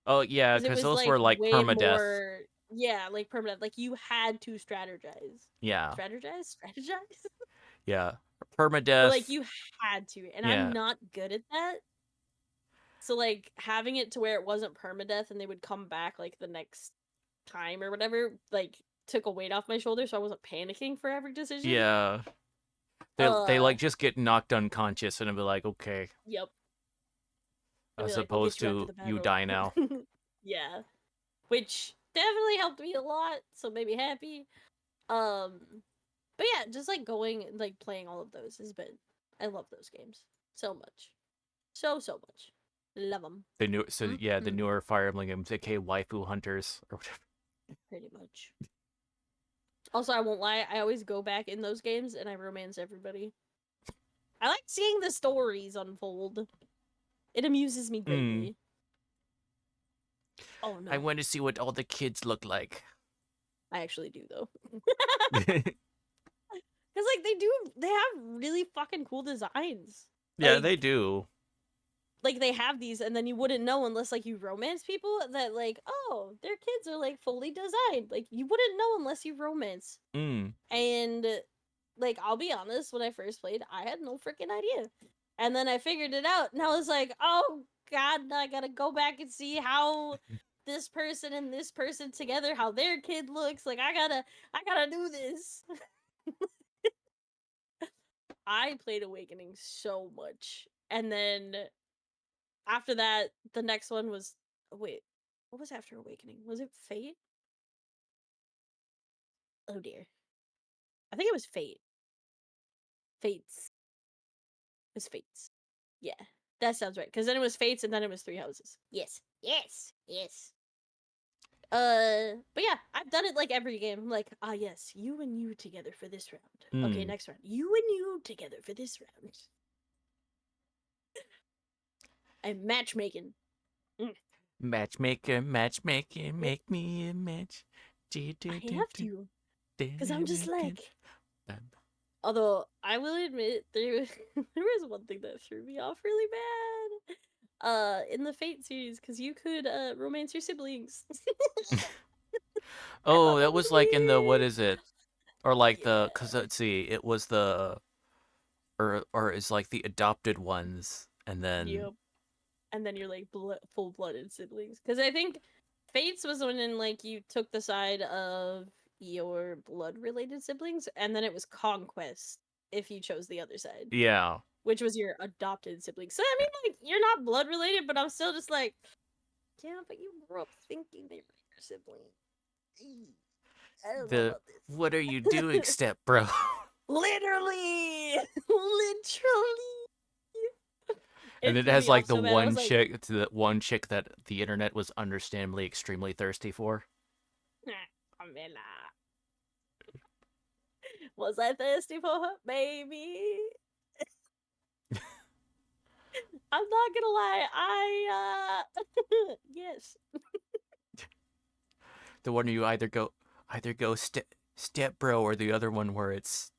Oh yeah, because it because was those like were like way permadeath. more yeah, like permanent. Like you had to strategize. Yeah. Strategize? Yeah. But like Permadeath. you had to. And I'm Yeah. not good at that. So like having it to where it wasn't permadeath and they would come back like the next time or whatever, like took a weight off my shoulder so I wasn't panicking for every decision. Yeah. They Uh like just get knocked unconscious and it'll be like, okay, yep. I'd be as like, we'll get opposed you after to the you battle. die now. Yeah. Which definitely helped me a lot, so made me happy. Um But yeah, just like going like playing all of those has been. I love those games so much, so much. Love them. The new so yeah, the Mm-mm, newer Fire Emblem games, aka waifu hunters or whatever. pretty much. Also, I won't lie. I always go back in those games and I romance everybody. I like seeing the stories unfold. It amuses me Mm. greatly. Oh I no, want to see what all the kids look like. I actually do though. Yeah, Cause like they have really fucking cool designs. they do. Like they have these and then you wouldn't know unless like you romance people that like oh their kids are like fully designed, like you wouldn't know unless you romance. Mm. And like I'll be honest, when I first played I had no freaking idea, and then I figured it out and I was like oh god, I gotta go back and see how this person and this person together, how their kid looks. Like I gotta do this. I played Awakening so much. And then after that, the next one was wait, what was after Awakening? Was it Fate? Oh dear. I think it was Fate. Fates. It was Fates. Yeah. That sounds right. Because then it was Fates and then it was Three Houses. Yes. Yes. Yes. But yeah, I've done it like every game. I'm like, ah yes, you and you together for this round. Okay, Mm. next round. You and you together for this round. And matchmaking. Matchmaker, matchmaker, make me a match. I have to. Because I'm just like. Bam. Although I will admit there there was one thing that threw me off really bad. In the Fate series, because you could romance your siblings. I Oh, thought that that was was like in the what weird. is it? Or like the Yeah. cuz let's see, it was the or is like the adopted ones and then Yep. And then you're like full-blooded siblings. Because I think Fates was when like you took the side of your blood-related siblings, and then it was Conquest if you chose the other side, yeah. which was your adopted siblings. So I mean, like you're not blood related, but I'm still just like, yeah, but you grew up thinking they were your sibling. I don't know The about this. what are you doing step, bro? Literally, literally. And It it threw has me like off so bad. I was like, the one chick that the internet was understandably extremely thirsty for. Camilla. Was I thirsty for her, baby? I'm not gonna lie. Yes. The one you either go step bro or the other one where it's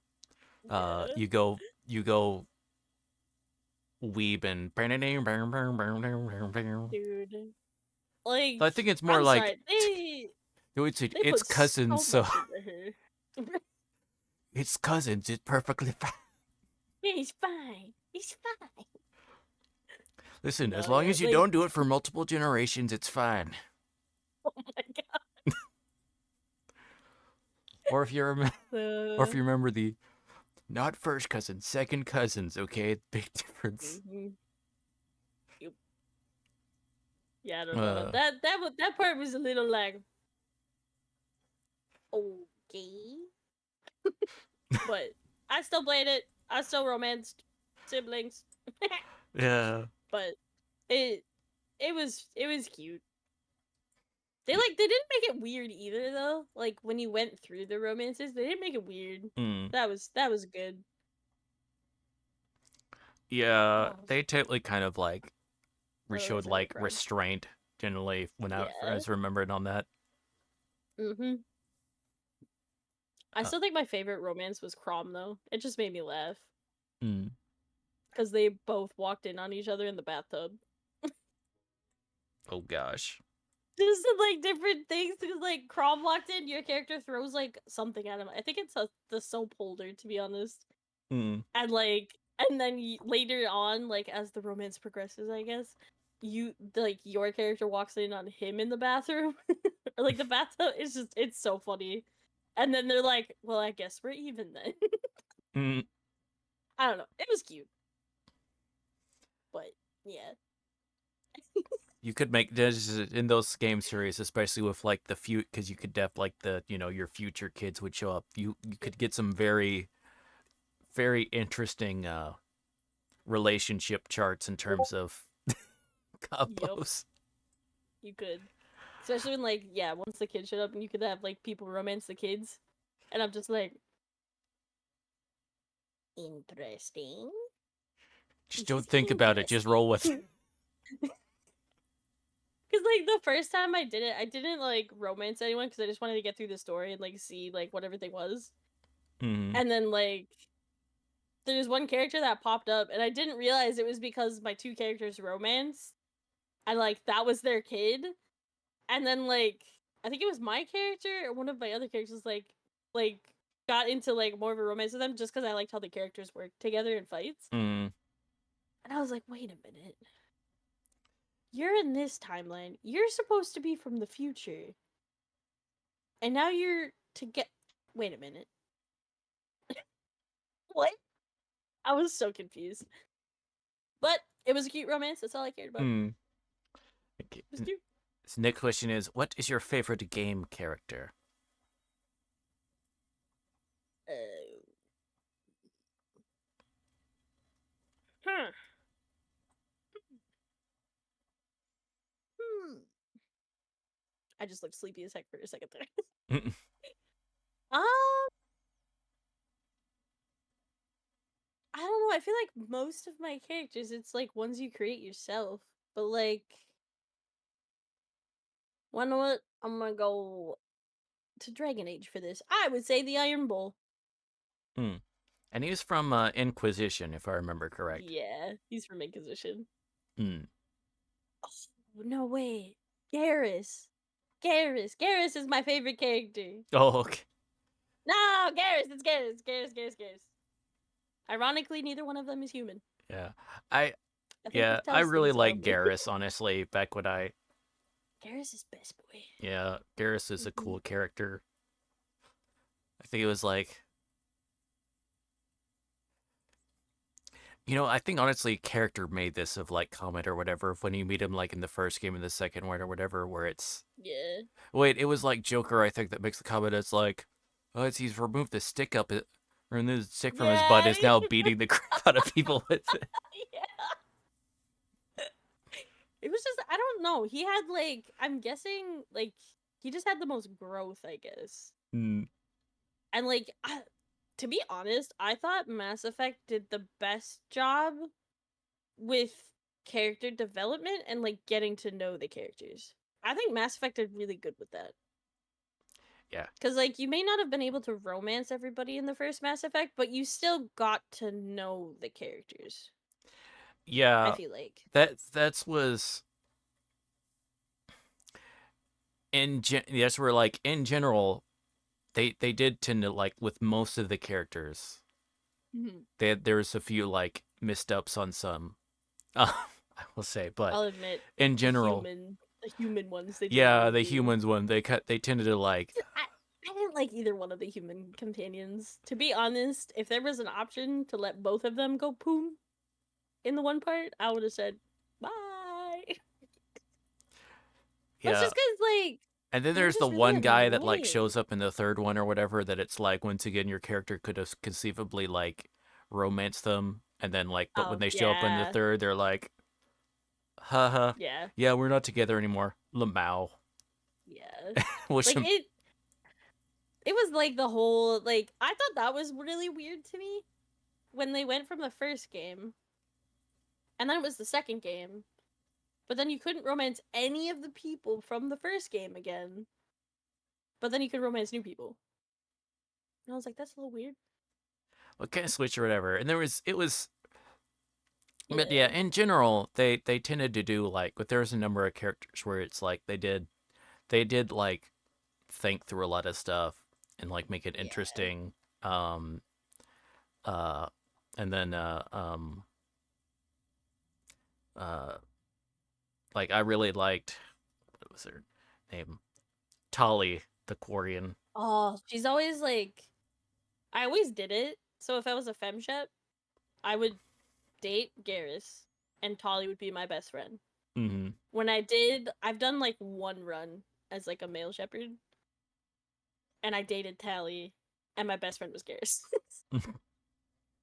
Yeah. you go weeb and Dude. Like, I think it's more I'm like sorry. They it's put cousins, so so much into her. it's cousins. It's perfectly fine. He's fine. He's fine. Listen, as No, long yeah, as you like, don't do it for multiple generations, it's fine. oh my god. Or if you Uh, remember the not first cousins, second cousins. Okay, big difference. mhm. Yep. Yeah, I don't know. Uh, That part was a little like, okay, but I still played it. I still romanced siblings, yeah. but it it was cute. They didn't make it weird either though. Like when you went through the romances, they didn't make it weird. Mm. That was good. Yeah, Oh, they totally kind of like otherwise showed I would have like cried. restraint generally when I Yeah. was remembered on that. Mhm. I Uh, still think my favorite romance was Crom though. It just made me laugh mm. because they both walked in on each other in the bathtub. Oh gosh. Just said, like different things because like Crom walked in, your character throws like something at him. I think it's the soap holder to be honest. Mm. And like and then later on, like as the romance progresses, I guess your character walks in on him in the bathroom or like the bathtub. It's so funny. And then they're like, "Well, I guess we're even then." Mm. I don't know. It was cute, but yeah. You could make this in those game series, especially with like the few, because you could like the your future kids would show up. You Yep. could get some very very interesting relationship charts in terms of Yep. couples. You could. Especially when like yeah, once the kids showed up and you could have like people romance the kids. And I'm just like interesting. Just This is don't think about it. Just roll with it. interesting. Because like the first time I did it, I didn't like romance anyone because I just wanted to get through the story and like see like what everything was. Mm. And then like there's one character that popped up and I didn't realize it was because my two characters romance and like that was their kid. And then like I think it was my character or one of my other characters like got into like more of a romance with them just because I liked how the characters worked together in fights. Mm. And I was like, wait a minute. you're in this timeline. You're supposed to be from the future. And now you're to get. Wait a minute. What? I was so confused. But it was a cute romance. That's all I cared about. Hmm. It was cute. So next question is, what is your favorite game character? Huh. Hmm. I just looked sleepy as heck for a second there. Um, I don't know. I feel like most of my characters, it's like ones you create yourself. But like, wanna know what? I'm gonna go to Dragon Age for this. I would say the Iron Bull. Hmm. And he's from Inquisition, if I remember correct. Yeah, he's from Inquisition. Hmm. Oh, no way. Garrus. Garrus is my favorite character. Oh, okay. No, Garrus. It's Garrus. Ironically, neither one of them is human. Yeah. I think Yeah, that I tells really things about like me. Garrus, honestly, back when I Garrus is best boy. yeah, Garrus is a Mhm. cool character. I think it was like I think honestly character made this of like comment or whatever of when you meet him like in the first game and the second one or whatever where it's Yeah. wait, it was like Joker I think that makes the comment it's like he's removed the stick up it or the stick from his butt Yeah. is now beating the crap out of people with it. Yeah. It was just I don't know. He had like I'm guessing like he just had the most growth, I guess. Mm. And like to be honest, I thought Mass Effect did the best job with character development and like getting to know the characters. I think Mass Effect did really good with that. Yeah. Because like you may not have been able to romance everybody in the first Mass Effect, but you still got to know the characters. I Yeah. feel like. That's was that's where like in general they did tend to like with most of the characters there was a few like missteps on some I will say but I'll admit in the general human ones they didn't yeah really the do. humans one they tended to like I didn't like either one of the human companions. To be honest, if there was an option to let both of them go poom in the one part, I would have said bye. That's yeah just because like and then they were there's the just really one guy that like annoying. shows up in the third one or whatever that it's like once again your character could have conceivably like romanced them and then like but when Oh they show up in the yeah, third they're like haha yeah, yeah we're not together anymore Lamau yeah. which Like it was like the whole like I thought that was really weird to me when they went from the first game and then it was the second game, but then you couldn't romance any of the people from the first game again. But then you could romance new people. And I was like, that's a little weird. what kind of switch or whatever and it was but yeah, Yeah. in general, they tended to do like, but there's a number of characters where it's like they did like think through a lot of stuff and like make it Yeah. interesting. Um, uh, and then uh, like I really liked what was her name? Tali, the Quarian. Oh, she's always like I always did it. So if I was a femshep, I would date Garrus and Tolly would be my best friend. Mm-hmm. When I've done like one run as like a male shepherd and I dated Tally and my best friend was Garrus.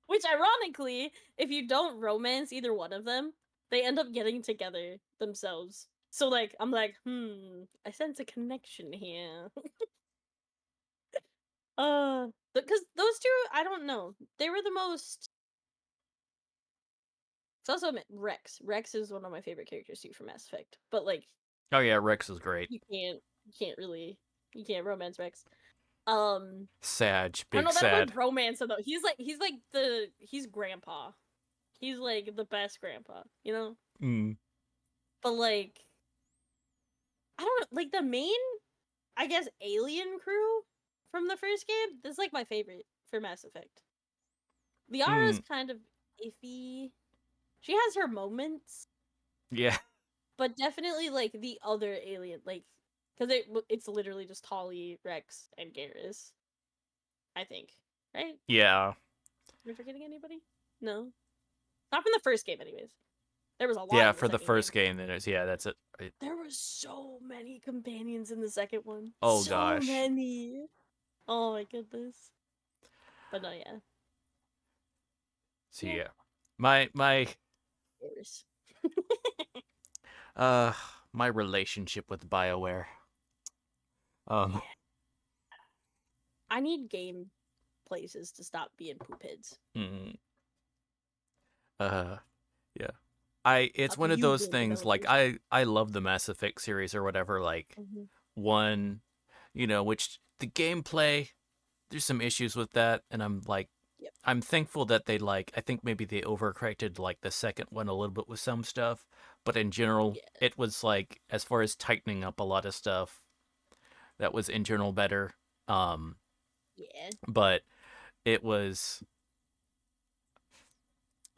Which ironically, if you don't romance either one of them, they end up getting together themselves. So like I'm like, I sense a connection here. Because those two, I don't know. They were the most. It's also Rex. Rex is one of my favorite characters too from Mass Effect. But like, Oh yeah, Rex is great. you can't really, you can't romance Rex. Sag, I don't big know that sad. would romance him though. He's grandpa. He's like the best grandpa, you know. Mm. But like, I don't know, like the main, I guess, alien crew from the first game. This is like my favorite for Mass Effect. Liara's Mm. kind of iffy. She has her moments, Yeah. but definitely like the other alien, like because it's literally just Holly, Rex, and Garrus. I think, right? Yeah. Am I forgetting anybody? No, not from the first game, anyways. There was a lot Yeah, in the for the second game. first game, then it's yeah, that's it. There were so many companions in the second one. Oh So gosh. many. Oh my goodness. But no, yeah. So Yeah. yeah, my Garrus. uh my relationship with BioWare. Um. I need game places to stop being poop heads. mm, uh. Yeah. It's Up one of you, those game things like developers. I love the Mass Effect series or whatever like Mm-hmm. one, which the gameplay there's some issues with that and I'm like Yep. I'm thankful that they like I think maybe they overcorrected like the second one a little bit with some stuff, but in general Yeah. it was like as far as tightening up a lot of stuff that was in general better. Um Yeah. but it was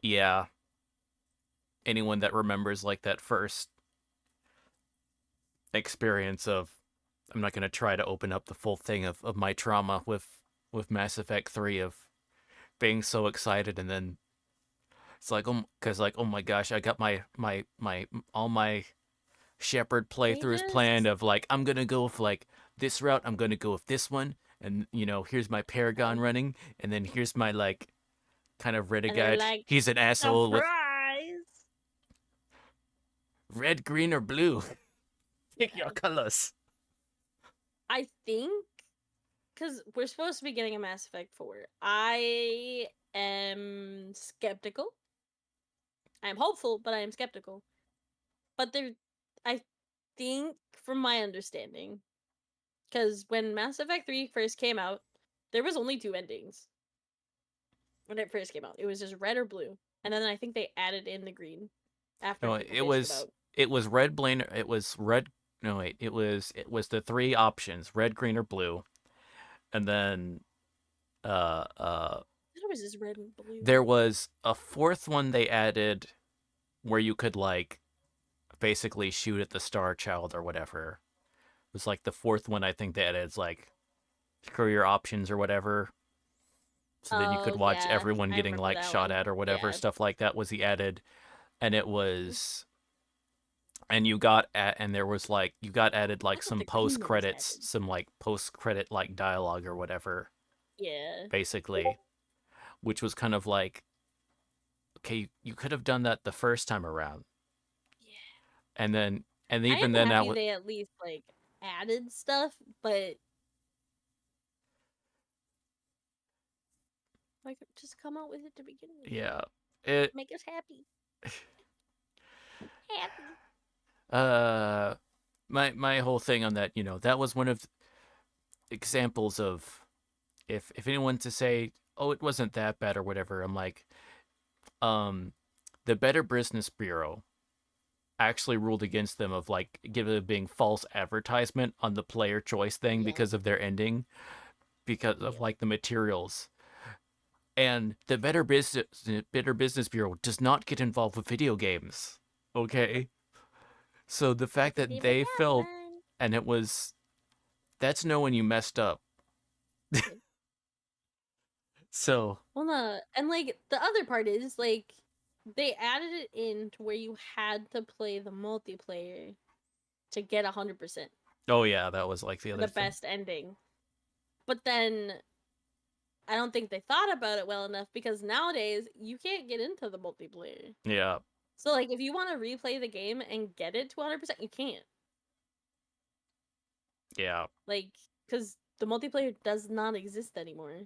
yeah, anyone that remembers like that first experience of I'm not going to try to open up the full thing of my trauma with Mass Effect 3 of being so excited and then it's like cuz like oh my gosh, I got my all my Shepard They playthroughs planned just of like I'm going to go with like this route, I'm going to go with this one and here's my Paragon running and then here's my like kind of and they're renegade. like, He's an asshole with surprise! red, green or blue. Pick your Yeah. colors. I think because we're supposed to be getting a Mass Effect 4. I am skeptical. I am hopeful, but I am skeptical. But I think, from my understanding, because when Mass Effect 3 first came out, there was only two endings. When it first came out, it was just red or blue, and then I think they added in the green after No, people bitched about. it was red, blue. It was red. No, wait. It was the three options: red, green, or blue. And then uh uh It was just red and blue. there was a fourth one they added where you could like basically shoot at the Star Child or whatever. It was like the fourth one I think they added. It's like career options or whatever. So then you could Oh watch yeah, everyone I getting remember like that shot one. at or whatever Yeah. stuff like that was the added, and it was and you got at and there was like you got added I like thought some the green post one was credits, added. some like post credit like dialogue or whatever, Yeah. basically, which was kind of like okay, you could have done that the first time around, Yeah. and I even am then that happy was they at least like added stuff, but like just come out with it to begin with. yeah it Make us happy. Happy. uh my whole thing on that that was one of examples of if anyone to say oh it wasn't that bad or whatever I'm like um the Better Business Bureau actually ruled against them of like giving it being false advertisement on the player choice thing Yeah. because of their ending because of Yeah. like the materials and the Better Business Bureau does not get involved with video games, okay, so the fact that Bippity they felt bop. and it was that's knowing you messed up. Yeah. So Well, no, and like the other part is like they added it in to where you had to play the multiplayer to get 100% oh yeah, that was like the for other the thing. best ending. But then I don't think they thought about it well enough because nowadays you can't get into the multiplayer. Yeah. So like if you want to replay the game and get it to 100%, you can't. Yeah. Like cuz the multiplayer does not exist anymore.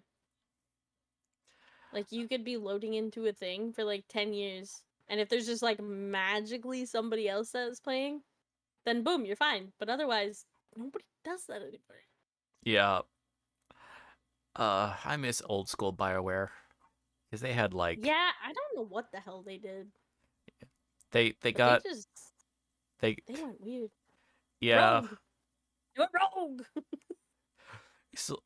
Like you could be loading into a thing for like 10 years and if there's just like magically somebody else that's playing, then boom, you're fine. But otherwise, nobody does that anymore. Yeah. I miss old school BioWare because they had like Yeah, I don't know what the hell they did, they but they got just they they went weird. yeah. Rogue. They went rogue. So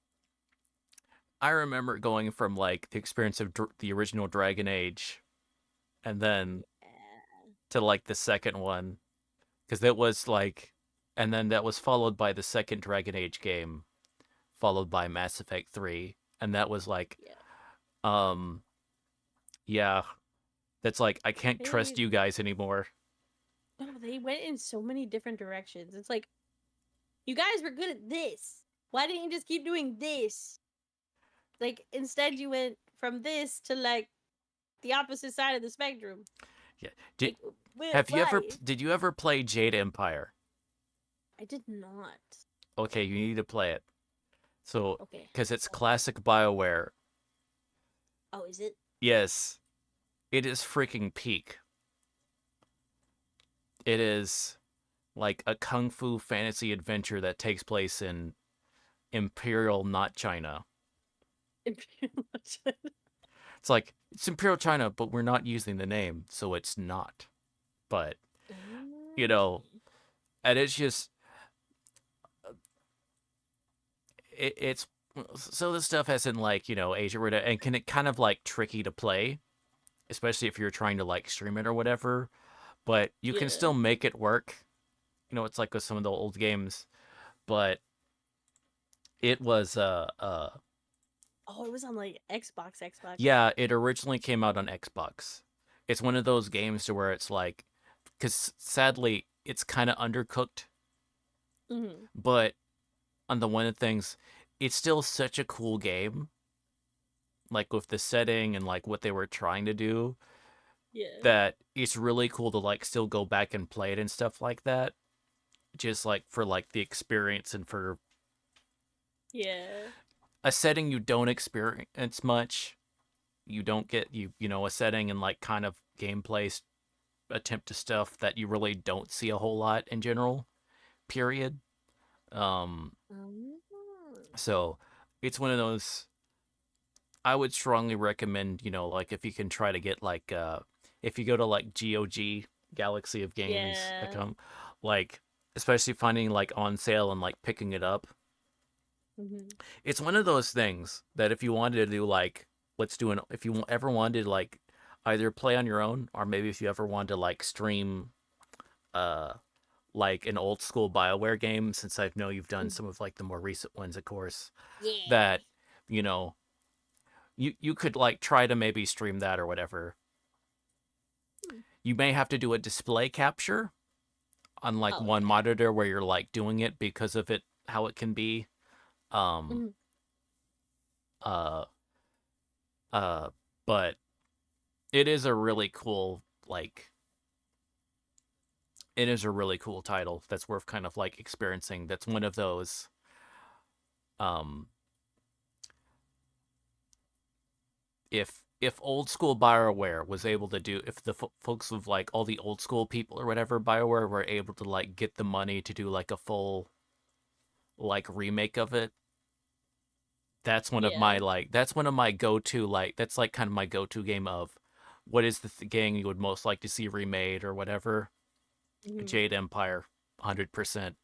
I remember going from like the experience of the original Dragon Age, and then Yeah. to like the second one because that was like, and then that was followed by the second Dragon Age game, followed by Mass Effect 3, and that was like, Yeah. um, yeah, that's like I can't trust They you guys anymore. no, they went in so many different directions. It's like you guys were good at this. Why didn't you just keep doing this? Like instead you went from this to like the opposite side of the spectrum. Yeah. Did Like why? did you ever play Jade Empire? I did not. Okay, you need to play it. So, Okay. because it's classic BioWare. Oh, is it? Yes, it is freaking peak. It is like a kung fu fantasy adventure that takes place in Imperial, not China. It's like it's Imperial China, but we're not using the name, so it's not. But you know, Okay. and it's just it's so this stuff has in like Asia and can it kind of like tricky to play, especially if you're trying to like stream it or whatever. But you can Yeah. still make it work. It's like with some of the old games, but it was Oh, it was on like Xbox. yeah, it originally came out on Xbox. It's one of those games to where it's like, because sadly it's kind of undercooked, Mm-hmm. but on the one of the things, it's still such a cool game. Like with the setting and like what they were trying to do, Yeah. that it's really cool to like still go back and play it and stuff like that. Just like for like the experience and for Yeah. a setting you don't experience much. You don't get a setting and like kind of gameplay attempt to stuff that you really don't see a whole lot in general. Period. Um, Um, so it's one of those. I would strongly recommend, like if you can try to get like if you go to like GOG Galaxy of Games yeah. account, like especially finding like on sale and like picking it up. Mm-hmm. It's one of those things that if you wanted to do like let's do an if you ever wanted to like either play on your own or maybe if you ever wanted to like stream uh like an old school BioWare game, since I know you've done some of like the more recent ones, of course, Yeah. that you know you could like try to maybe stream that or whatever. Hmm. You may have to do a display capture on like Oh, one okay. monitor where you're like doing it because of it how it can be. Um Mm-hmm. uh uh but it is a really cool like it is a really cool title that's worth kind of like experiencing. That's one of those um if old school BioWare was able to do, if the folks of like all the old school people or whatever BioWare were able to like get the money to do like a full like remake of it, Yeah. that's one of my go-to, like that's like kind of my go-to game of what is the game you would most like to see remade or whatever. Mm-hmm. Jade Empire, 100%.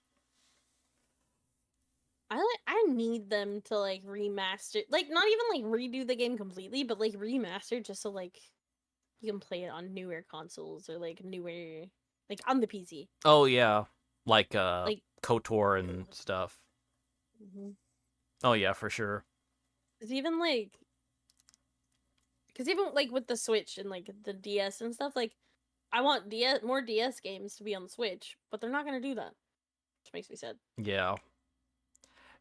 I need them to like remaster, like not even like redo the game completely, but like remaster just so like you can play it on newer consoles or like newer, like on the PC. Oh yeah, like Like, KOTOR and stuff. mhm. Oh yeah, for sure. Cause even like, cause even like with the Switch and like the DS and stuff, like I want more DS games to be on the Switch, but they're not gonna do that, which makes me sad. Yeah,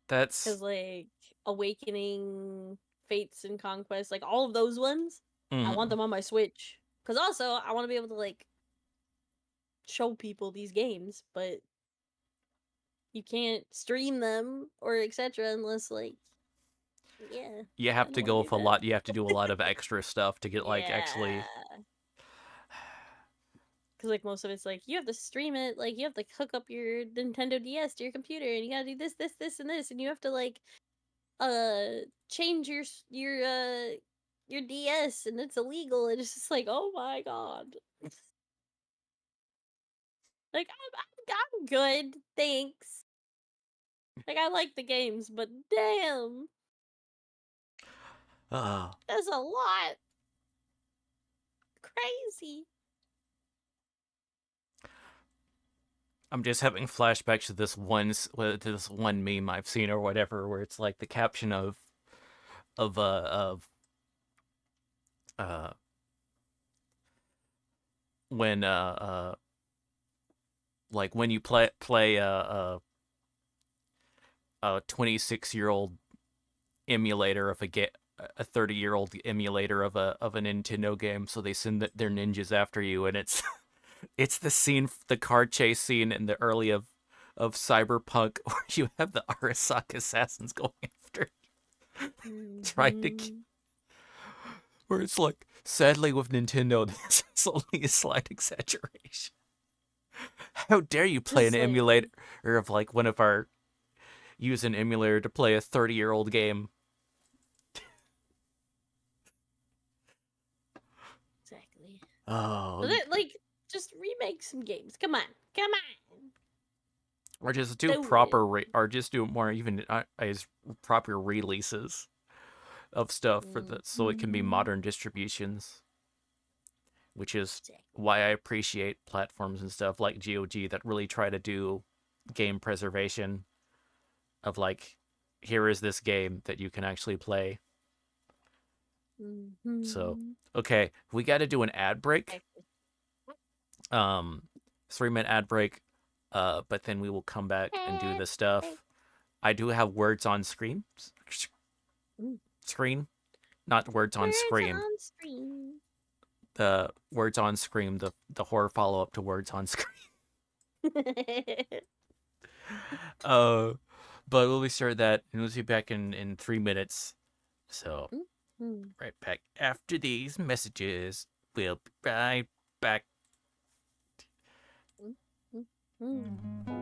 that's Cause like Awakening, Fates and Conquest, like all of those ones, I want mm, them on my Switch. Cause also I want to be able to like show people these games, but you can't stream them or etc. unless like, yeah, you I have don't to want to go do with a that. lot. You have to do a lot of extra stuff to get like Yeah. actually. Because like most of it's like you have to stream it, like you have to hook up your Nintendo DS to your computer, and you gotta do this, and this, and you have to like change your DS, and it's illegal, and it's just like, oh my god. Like I'm good, thanks. Like I like the games, but damn, Uh, that's a lot. Crazy. I'm just having flashbacks to to this one meme I've seen or whatever, where it's like the caption of uh when like when you play a 26-year-old emulator of a 30-year-old emulator of a Nintendo game, so they send their ninjas after you, and it's it's the car chase scene in the early of Cyberpunk, where you have the Arasaka assassins going after you, trying to Mhm. where it's like, sadly with Nintendo, this is only a slight exaggeration. How dare you play Just an saying. emulator of like one of our use an emulator to play a 30-year-old game? Exactly. Oh, Like, just remake some games. Come on. Come on. or just do Do it. or just do more even as proper releases of stuff for the so it can be Mhm. modern distributions, which is Exactly. why I appreciate platforms and stuff like GOG that really try to do game preservation of like, here is this game that you can actually play. So, Mhm. okay, we got to do an ad break. Exactly. 3-minute ad break. But then we will come back and do Eh, the eh. stuff. I do have words on Mm. screen, not words on Words scream. on screen. The words on scream, the horror follow up to words on screen. Uh, but we'll be sure that, and we'll be back in 3 minutes. So Mhm. right back after these messages. We'll be right back. Mhm.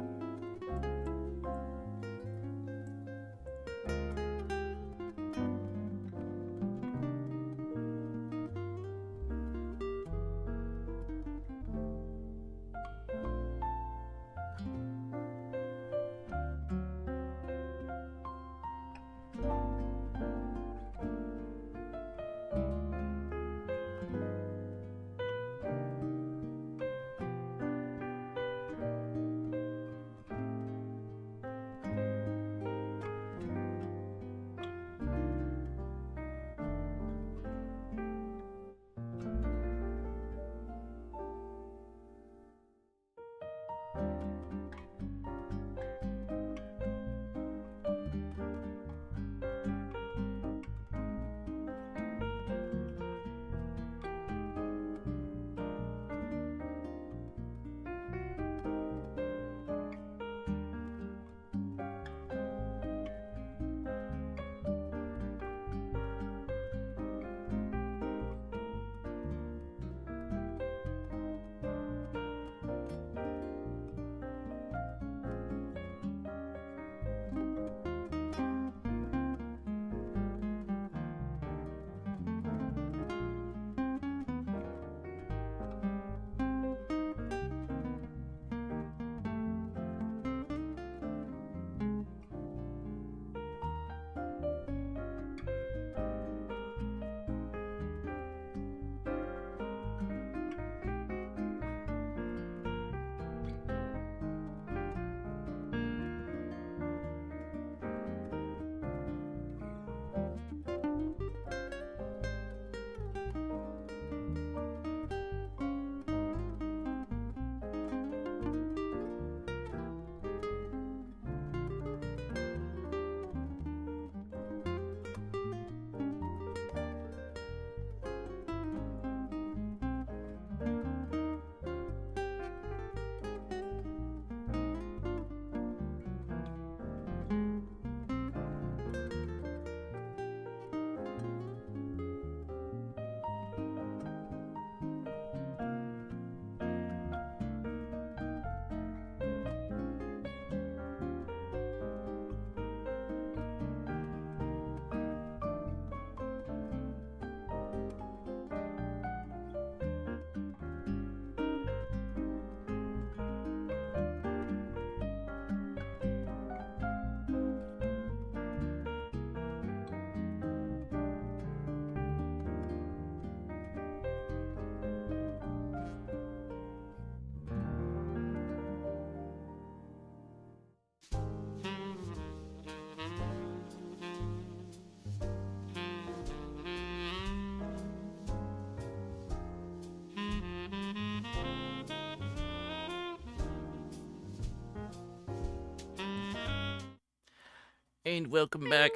And welcome back.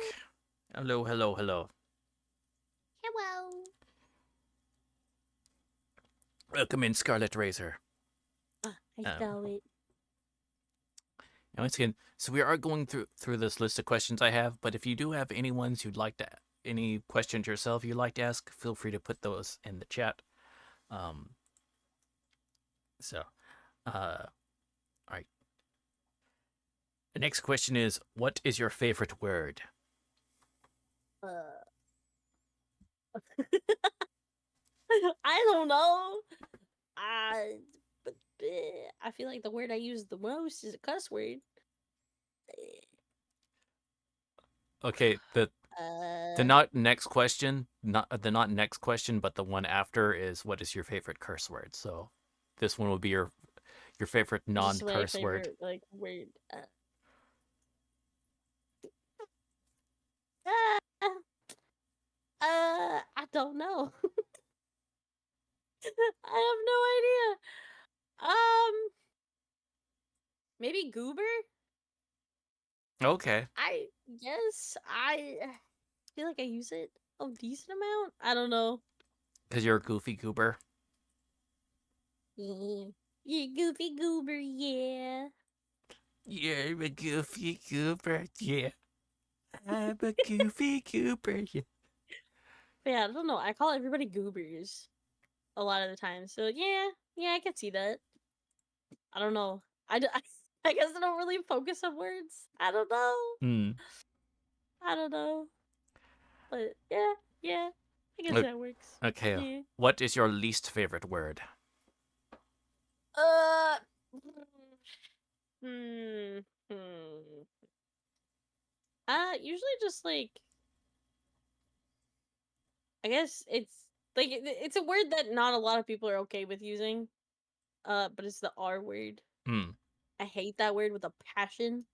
Hello, hello, hello. Hello. Welcome in, Scarlet Razor. I Um, saw it. Now, once again, so we are going through this list of questions I have. But if you do have any ones you'd like to, any questions yourself you'd like to ask, feel free to put those in the chat. Um, so, all right. The next question is, what is your favorite word? Uh, I don't know. But I feel like the word I use the most is a cuss word. Okay, the Uh, not next question, not the not next question, but the one after is, what is your favorite curse word? So, this one will be your favorite just my non-curse word. favorite word. I don't know. I have no idea. Maybe goober. Okay, I guess I feel like I use it a decent amount. I don't know. because you're a goofy goober. Yeah. You goofy goober, yeah. You're a goofy goober, yeah. I'm a goofy goober, yeah. But yeah, I don't know. I call everybody goobers a lot of the time. So yeah, I can see that. I don't know. I guess I don't really focus on words. I don't know. Hmm. I don't know. But yeah. I guess that works. Okay. Yeah. What is your least favorite word? Uh. Hmm. Hmm. Usually just like I guess it's like it's a word that not a lot of people are okay with using. But it's the R word. Hmm. I hate that word with a passion.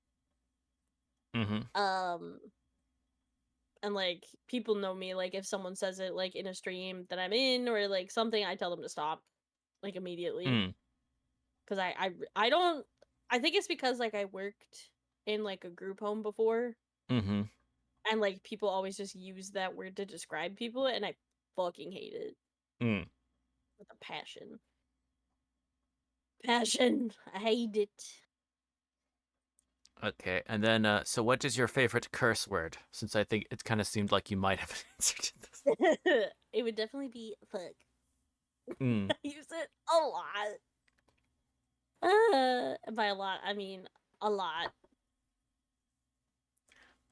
Mm-hmm. Um, and like people know me. Like if someone says it like in a stream that I'm in or like something, I tell them to stop like immediately Mm. because I don't. I think it's because like I worked in like a group home before, Mm-hmm. and like people always just use that word to describe people, and I fucking hate it Mm. with a passion. Passion. I hate it. Okay. And then, so what is your favorite curse word? Since I think it kind of seemed like you might have an answer to this. It would definitely be fuck. Mm. I use it a lot. By a lot, I mean a lot.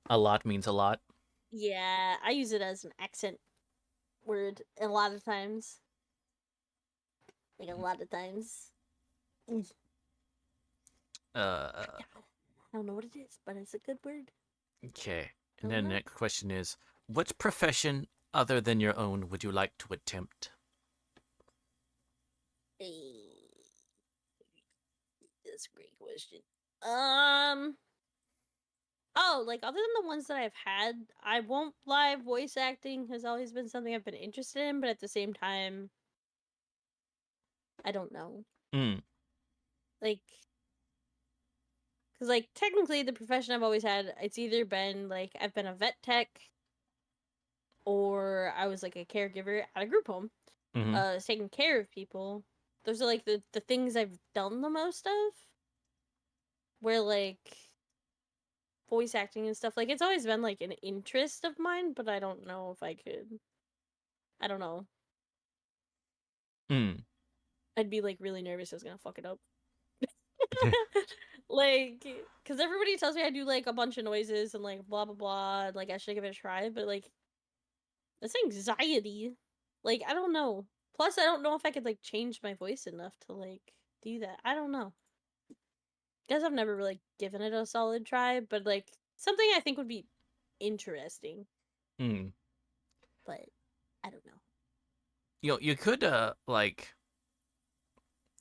A lot means a lot. Yeah, I use it as an accent word a lot of times. Like a lot of times. Mm. Uh. I don't know what it is, but it's a good word. Okay. I And don't then the know. next question is, what profession other than your own would you like to attempt? Hey, that's a great question. Um. Oh, like other than the ones that I've had, I won't lie. Voice acting has always been something I've been interested in, but at the same time, I don't know. Mm. Like, because like technically, the profession I've always had, it's either been like I've been a vet tech or I was like a caregiver at a group home, Mm-hmm. taking care of people. Those are like the things I've done the most of. Where like voice acting and stuff, like it's always been like an interest of mine, but I don't know if I could. I don't know. Mm. I'd be like really nervous I was gonna fuck it up. Like, because everybody tells me I do like a bunch of noises and like blah blah blah, and like I should give it a try, but like that's anxiety. Like, I don't know. Plus, I don't know if I could like change my voice enough to like do that. I don't know. Guess I've never really given it a solid try, but like something I think would be interesting, Mm. but I don't know. You could like,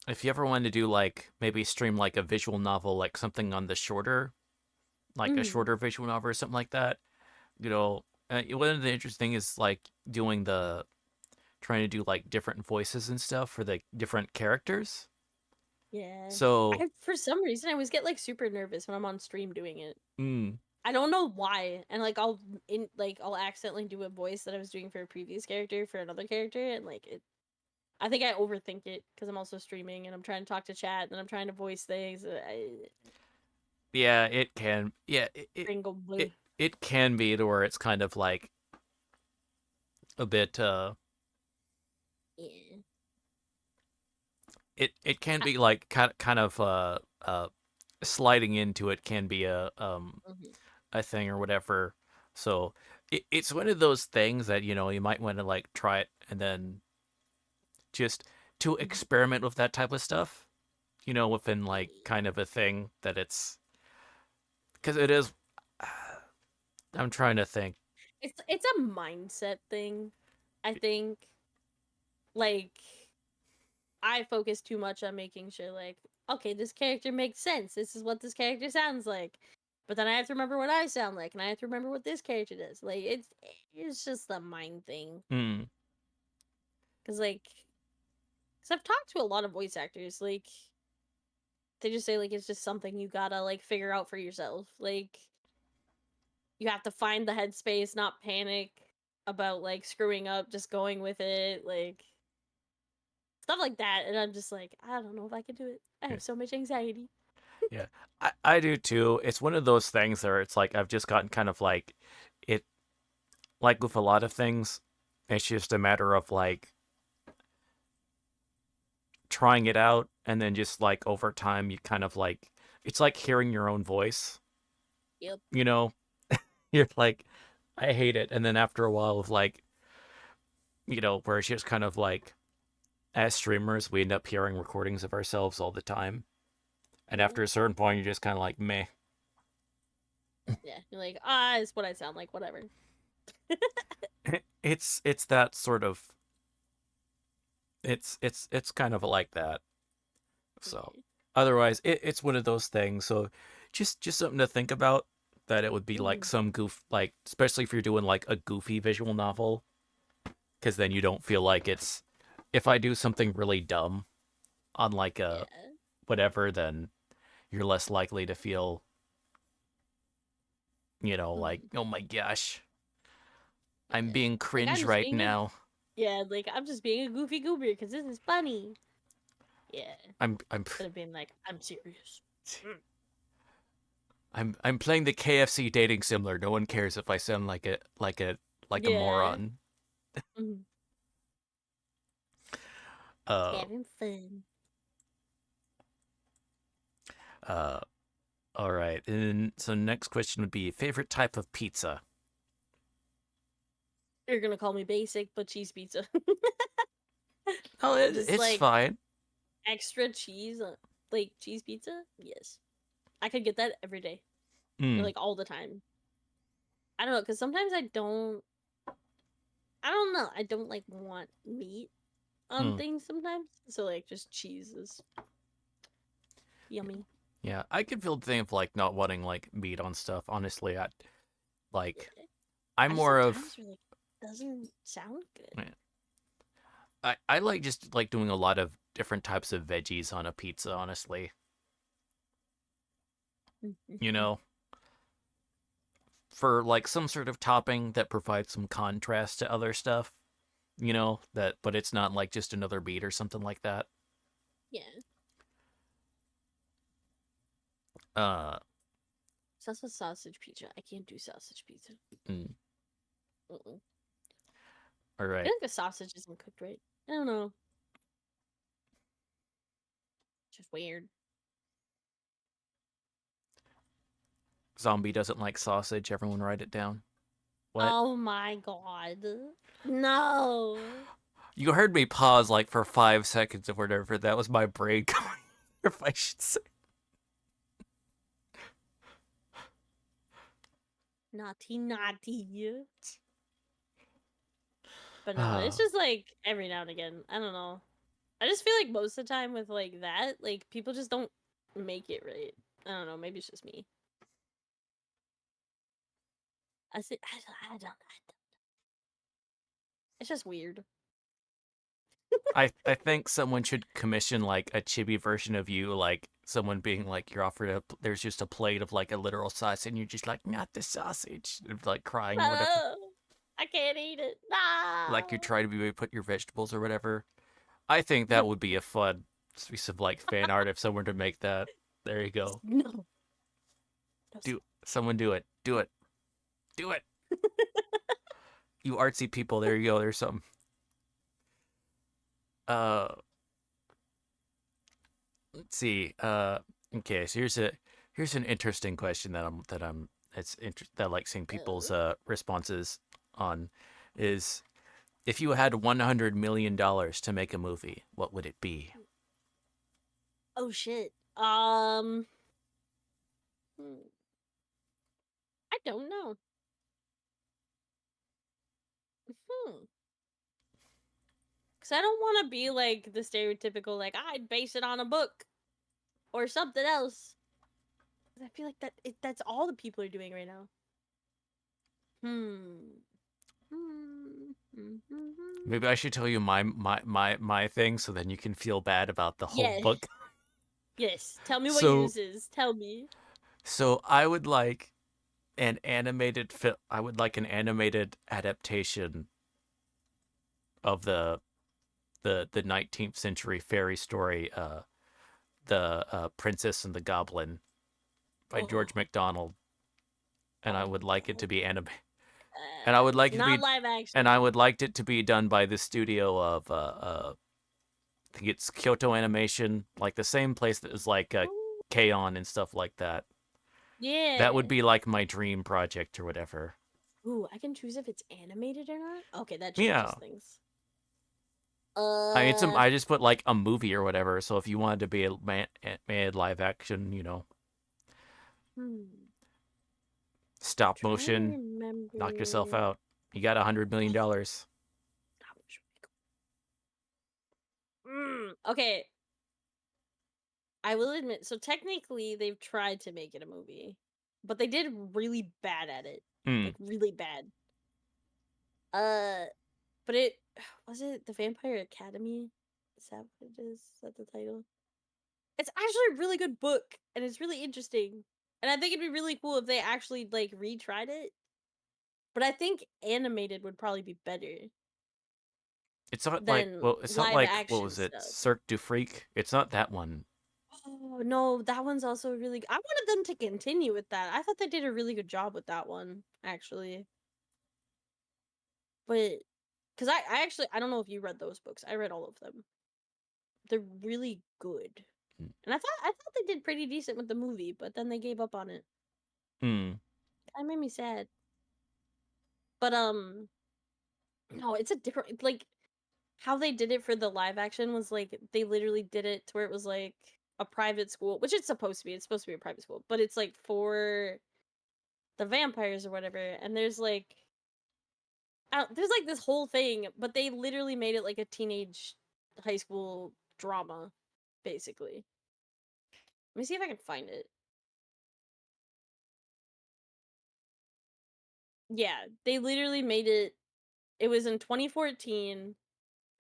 if you ever wanted to do like maybe stream like a visual novel, like something on the shorter, like a Mm, shorter visual novel or something like that. One of the interesting is like doing the trying to do like different voices and stuff for the different characters. yeah. So, I for some reason I always get like super nervous when I'm on stream doing it. mm. I don't know why, and like I'll accidentally do a voice that I was doing for a previous character for another character, and like it. I think I overthink it because I'm also streaming and I'm trying to talk to chat and I'm trying to voice things. Yeah, it can. Yeah, Ringo blue. it can be to where it's kind of like a bit. Yeah. It can be like kind of sliding into it can be Mhm. a thing or whatever. So it's one of those things that you might want to like try it and then just to Mhm. experiment with that type of stuff. Within like kind of a thing that it's because it is. I'm trying to think. It's a mindset thing, I think. Like I focus too much on making sure like, okay, this character makes sense. This is what this character sounds like. But then I have to remember what I sound like, and I have to remember what this character does. Like it's just a mind thing. Mm, Cause like, cause I've talked to a lot of voice actors. Like they just say like it's just something you gotta like figure out for yourself. Like you have to find the headspace, not panic about like screwing up, just going with it. Like stuff like that. And I'm just like, I don't know if I can do it. I yeah, have so much anxiety. yeah. I do too. It's one of those things where it's like I've just gotten kind of like it like with a lot of things, it's just a matter of like trying it out and then just like over time you kind of like it's like hearing your own voice. Yep. You know, you're like I hate it and then after a while of like where it's just kind of like as streamers we end up hearing recordings of ourselves all the time. And Yeah. after a certain point you're just kind of like meh. Yeah. You're like, it's what I sound like, whatever. It's that sort of it's kind of like that. So Yeah. otherwise, it's one of those things. So just something to think about that it would be like Mhm. some goof, like especially if you're doing like a goofy visual novel, because then you don't feel like it's. If I do something really dumb on like a Yeah. whatever, then you're less likely to feel, like Mhm. oh my gosh, I'm Yeah. being Like I'm cringe just right being a now. yeah, like I'm just being a goofy goober because this is funny. Yeah. I'm Instead of being like, I'm serious. I'm playing the KFC dating similar. No one cares if I sound like a Yeah. moron. Mhm. Uh Having fun. uh all right. And so next question would be favorite type of pizza. You're gonna call me basic, but cheese pizza. Oh, Just it's like fine. extra cheese, like cheese pizza. Yes, I could get that every day, Mm, like all the time. I don't know, cause sometimes I don't. I don't know. I don't like want meat on mm. things sometimes. So like just cheese is yummy. Yeah, I could feel the thing of like not wanting like meat on stuff. Honestly, like Yeah. I'm I just more have of times where like it doesn't sound good. I like just like doing a lot of different types of veggies on a pizza. Honestly, you Mhm. know, for like some sort of topping that provides some contrast to other stuff. That, but it's not like just another meat or something like that. Yeah. Uh, It's also sausage pizza. I can't do sausage pizza. mm, Mm-mm. all I feel right. like the sausage isn't cooked right. I don't know. Just weird. Zombie doesn't like sausage. Everyone write it down. What? Oh my god. No. You heard me pause like for 5 seconds or whatever. That was my brain going. If I should say. Naughty, naughty. But no, it's Uh, just like every now and again. I don't know. I just feel like most of the time with like that, like people just don't make it right. I don't know. Maybe it's just me. I don't. It's just weird. I think someone should commission like a chibi version of you like someone being like, you're offered there's just a plate of like a literal sausage, and you're just like, not the sausage, and, like crying or whatever. No, I can't eat it. No. Like you're trying to be put your vegetables or whatever. I think that would be a fun piece of like fan art if someone were to make that. There you go. No. Someone do it. Do it. Do it. You artsy people, there you go. There's something. Let's see. Okay, so here's an interesting question that I like seeing people's responses on is if you had $100 million to make a movie, what would it be? Oh shit. I don't know. Because I don't want to be like the stereotypical, like, I'd base it on a book or something else. I feel like that's all the people are doing right now. Maybe I should tell you my thing so then you can feel bad about the whole Yeah. book. Yes. Tell me what yours is. Tell me. So I would like an animated I would like an animated adaptation of the 19th century fairy story, the Princess and the Goblin by George MacDonald, and I would like it to be animated. And I would like it to not be live action. And I would like it to be done by the studio of I think it's Kyoto Animation, like the same place that is like K-On! And stuff like that. Yeah. That would be like my dream project or whatever. Ooh, I can choose if it's animated or not? Okay, that changes things. I just put like a movie or whatever, so if you wanted to be made live action, stop motion, knock yourself out. You got $100 million. Okay. I will admit, so technically they've tried to make it a movie, but they did really bad at it. Like really bad. But it was it the Vampire Academy? Is that what it is? Is that the title? It's actually a really good book, and it's really interesting. And I think it'd be really cool if they actually like retried it. But I think animated would probably be better. It's not like it's not like what was it? Stuff. Cirque du Freak. It's not that one. Oh no, that one's also really. I wanted them to continue with that. I thought they did a really good job with that one, actually. But because I actually I don't know if you read those books. I read all of them. They're really good, and I thought they did pretty decent with the movie, but then they gave up on it. That made me sad. But no, it's a different like how they did it for the live action was like they literally did it to where it was like a private school, which it's supposed to be. It's supposed to be a private school, but it's like for the vampires or whatever. And there's like this whole thing, but they literally made it like a teenage high school drama, basically. Let me see if I can find it. Yeah, they literally made it. It was in 2014.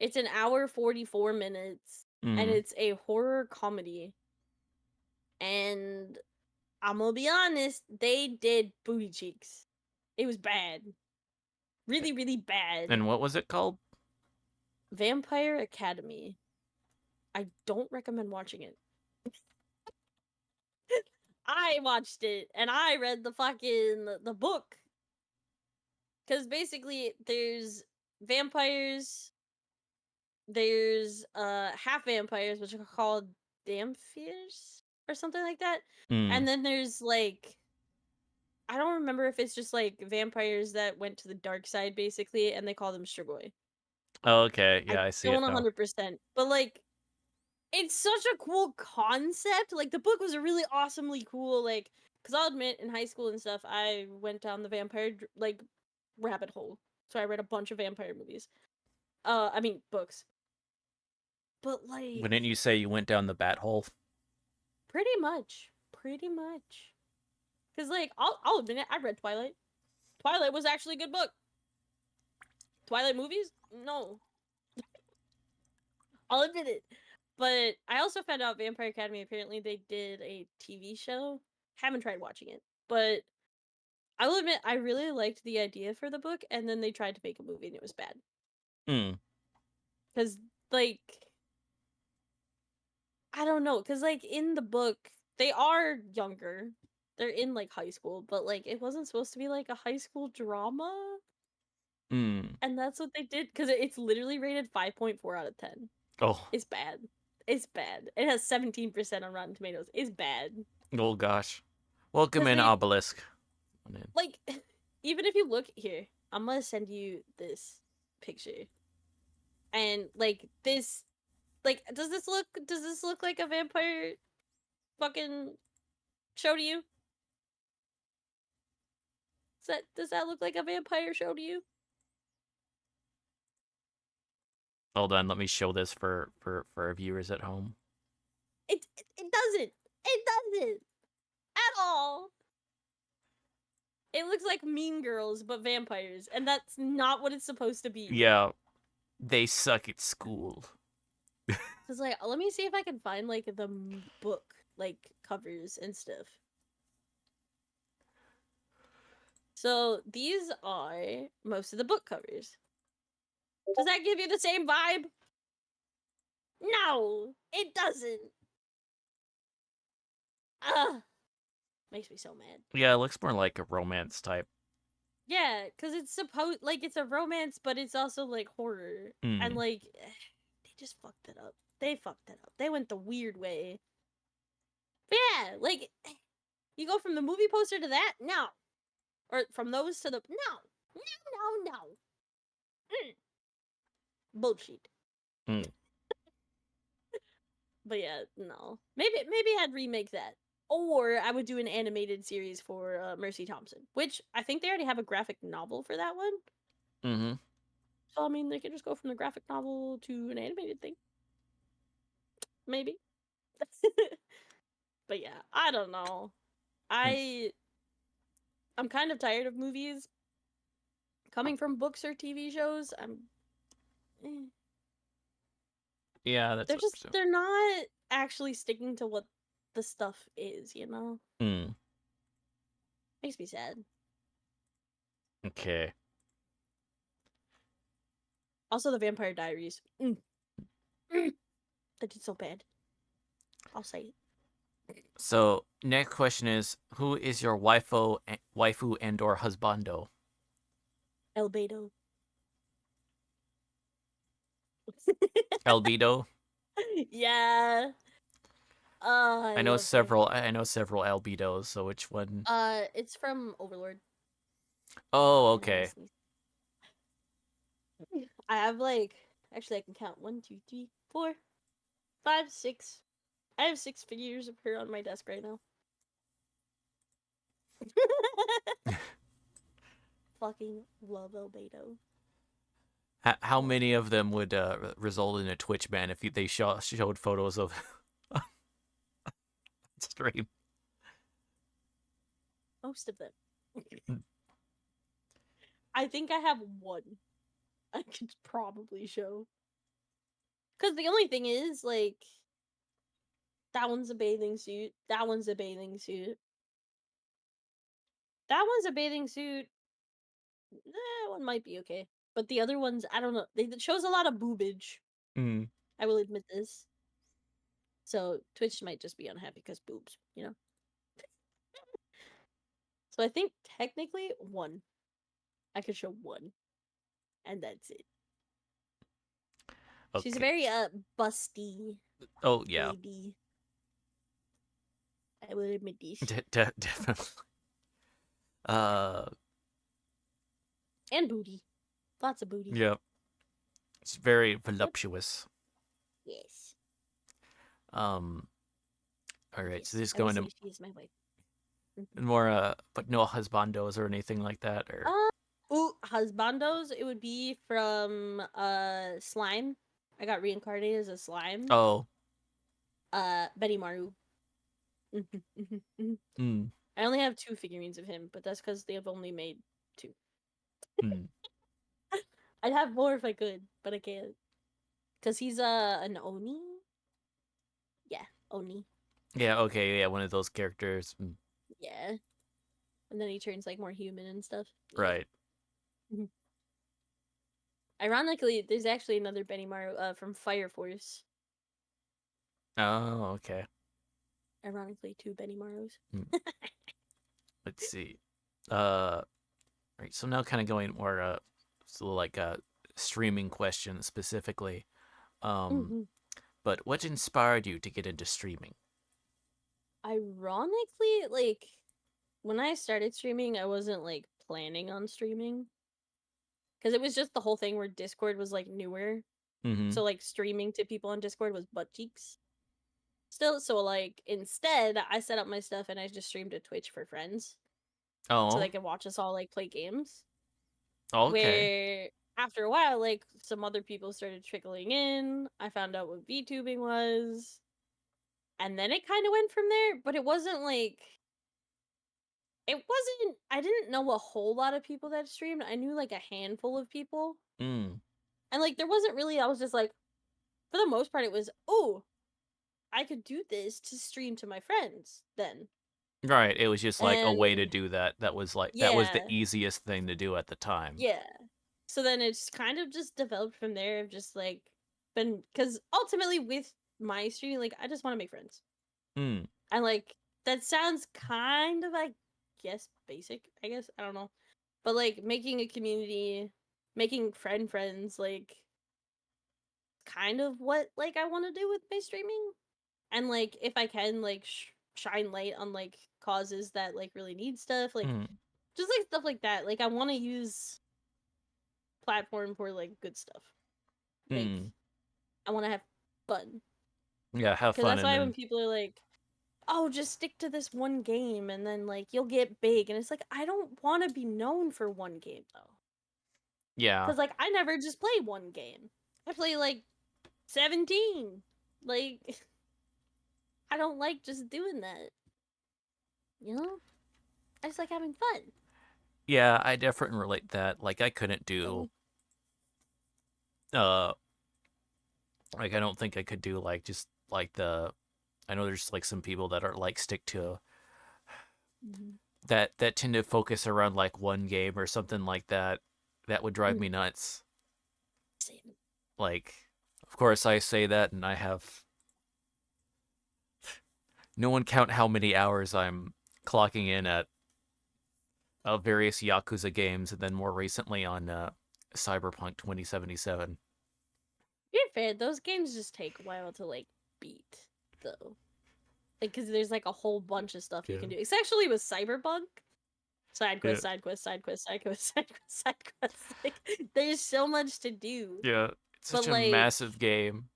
It's an hour 44 minutes, and it's a horror comedy. And I'm gonna be honest, they did booty cheeks. It was bad. Really, really bad. And what was it called? Vampire Academy. I don't recommend watching it. I watched it, and I read the fucking the book. Because basically, there's vampires, there's half vampires, which are called Damphirs or something like that. And then there's like I don't remember if it's just like vampires that went to the dark side basically and they call them Strigoi. Oh, okay. Yeah, I see it don't now. 100%. But like it's such a cool concept. Like the book was a really awesomely cool like cuz I'll admit in high school and stuff I went down the vampire like rabbit hole. So I read a bunch of vampire movies. I mean books. But like Wouldn't you say you went down the bat hole? Pretty much. Cuz like I'll admit it, I read Twilight. Twilight was actually a good book. Twilight movies? No. I'll admit it. But I also found out Vampire Academy, apparently they did a TV show. Haven't tried watching it, but I will admit I really liked the idea for the book, and then they tried to make a movie and it was bad. Mm. Cause like I don't know, cause like in the book they are younger. They're in like high school, but like it wasn't supposed to be like a high school drama, Mm. and that's what they did. Cause it's literally rated 5.4 out of 10. Oh. It's bad. It's bad. It has 17% on Rotten Tomatoes. It's bad. Oh gosh. Welcome Cause in, they Obelisk. like even if you look here, I'm gonna send you this picture, and like this, like does this look like a vampire fucking show to you? Does that look like a vampire show to you? Hold on, let me show this for our viewers at home. It doesn't. It doesn't at all. It looks like Mean Girls but vampires, and that's not what it's supposed to be. Yeah, they suck at school. Cause like, let me see if I can find like the book like covers and stuff. So these are most of the book covers. Does that give you the same vibe? No, it doesn't. Ugh, makes me so mad. Yeah, it looks more like a romance type. Yeah, cause it's supposed like it's a romance, but it's also like horror, and Mm. like they just fucked it up. They fucked it up. They went the weird way. But yeah, like you go from the movie poster to that, no, or from those to the no. Mm. Bullshit. Mm. But yeah, no. Maybe I'd remake that. Or I would do an animated series for Mercy Thompson, which I think they already have a graphic novel for that one. Mm-hmm. So I mean, they could just go from the graphic novel to an animated thing. Maybe. But yeah, I don't know. I'm kind of tired of movies coming from books or TV shows. Eh. Yeah, that's what. They're not actually sticking to what the stuff is, you know? Mm. Makes me sad. Okay. Also, the Vampire Diaries. That did so bad. I'll say it. So next question is, who is your waifu and or husbando? El Beto. Albedo? Yeah. I I know love her. several. I know several albedos. So which one? It's from Overlord. Oh, And I'm gonna okay. sneeze. I have like, actually, I can count 1, 2, 3, 4, 5, 6. I have 6 figures of her on my desk right now. Fucking love El Beto. How many of them would result in a Twitch ban if they showed photos of stream? Most of them. I think I have one I could probably show. Because the only thing is, like, that one's a bathing suit. That one's a bathing suit. That one's a bathing suit. That one might be okay. But the other ones, I don't know. It shows a lot of boobage. Mm. I will admit this. So Twitch might just be unhappy because boobs, you know? So I think technically one. I could show one. And that's it. Okay. She's a very busty Oh yeah. lady. I will admit this. Definitely. And booty. Lots of booty. Yeah. It's very voluptuous. Yes. All right. Yes. So this is I will going say to she is my wife. more but no husbandos or anything like that, or Husbandos, it would be from Slime. I got reincarnated as a slime. oh. Betty Maru. Mm. I only have 2 figurines of him, but that's because they have only made 2. Mm. I'd have more if I could, but I can't. Cause he's an Oni. Oni. Yeah, okay, yeah, one of those characters. Yeah. And then he turns like more human and stuff. Yeah. Right. Ironically, there's actually another Benimaru from Fire Force. Oh, okay. Ironically, two Benimarus. Hmm. Let's see. Right, so now kind of going more so like streaming questions specifically. Um, Mm-hmm. but what inspired you to get into streaming? Ironically, like when I started streaming, I wasn't like planning on streaming because it was just the whole thing where Discord was like newer. Mm-hmm. So like streaming to people on Discord was butt cheeks still. So like instead, I set up my stuff and I just streamed to Twitch for friends so Oh, they could watch us all like play games. okay. Where after a while, like some other people started trickling in. I found out what VTubing was, and then it kind of went from there. But it wasn't like it wasn't. I didn't know a whole lot of people that streamed. I knew like a handful of people, Mm. and like there wasn't really. I was just like, for the most part, it was oh, I could do this to stream to my friends then, Right. It was just like a way to and do that. That was like that was the yeah, easiest thing to do at the time. yeah. So then it's kind of just developed from there of just like been because ultimately with my streaming, like I just want to make friends. Mm. And like that sounds kind of I guess basic, I guess. I don't know. But like making a community, making friends, like kind of what like I want to do with my streaming. And like if I can like shine light on like causes that like really need stuff, like Mm. just like stuff like that. Like I want to use platform for like good stuff. Like Mm. I want to have fun. Yeah, have Because fun that's and why when then people are like, oh, just stick to this one game and then like you'll get big. And it's like, I don't want to be known for one game though. yeah. Because like I never just play one game, I play like 17. Like, I don't like just doing that. You know? I just like having fun. Yeah, I definitely relate that. Like I couldn't do So, uh like I don't think I could do like just like the I know there's like some people that are like stick to mhm. that tend to focus around like one game or something like that. That would drive Mm, me nuts. same. Like of course I say that and I have no one count how many hours I'm clocking in at various Yakuza games and then more recently on Cyberpunk 2077. You're fair. Those games just take a while to like beat, though. Like, because there's like a whole bunch of stuff you Yeah. can do. Especially with Cyberpunk. Side Yeah. quest, side quest, side quest, side quest, side quest, side quest. Like, there's so much to do. Yeah. It's But such a like, massive game.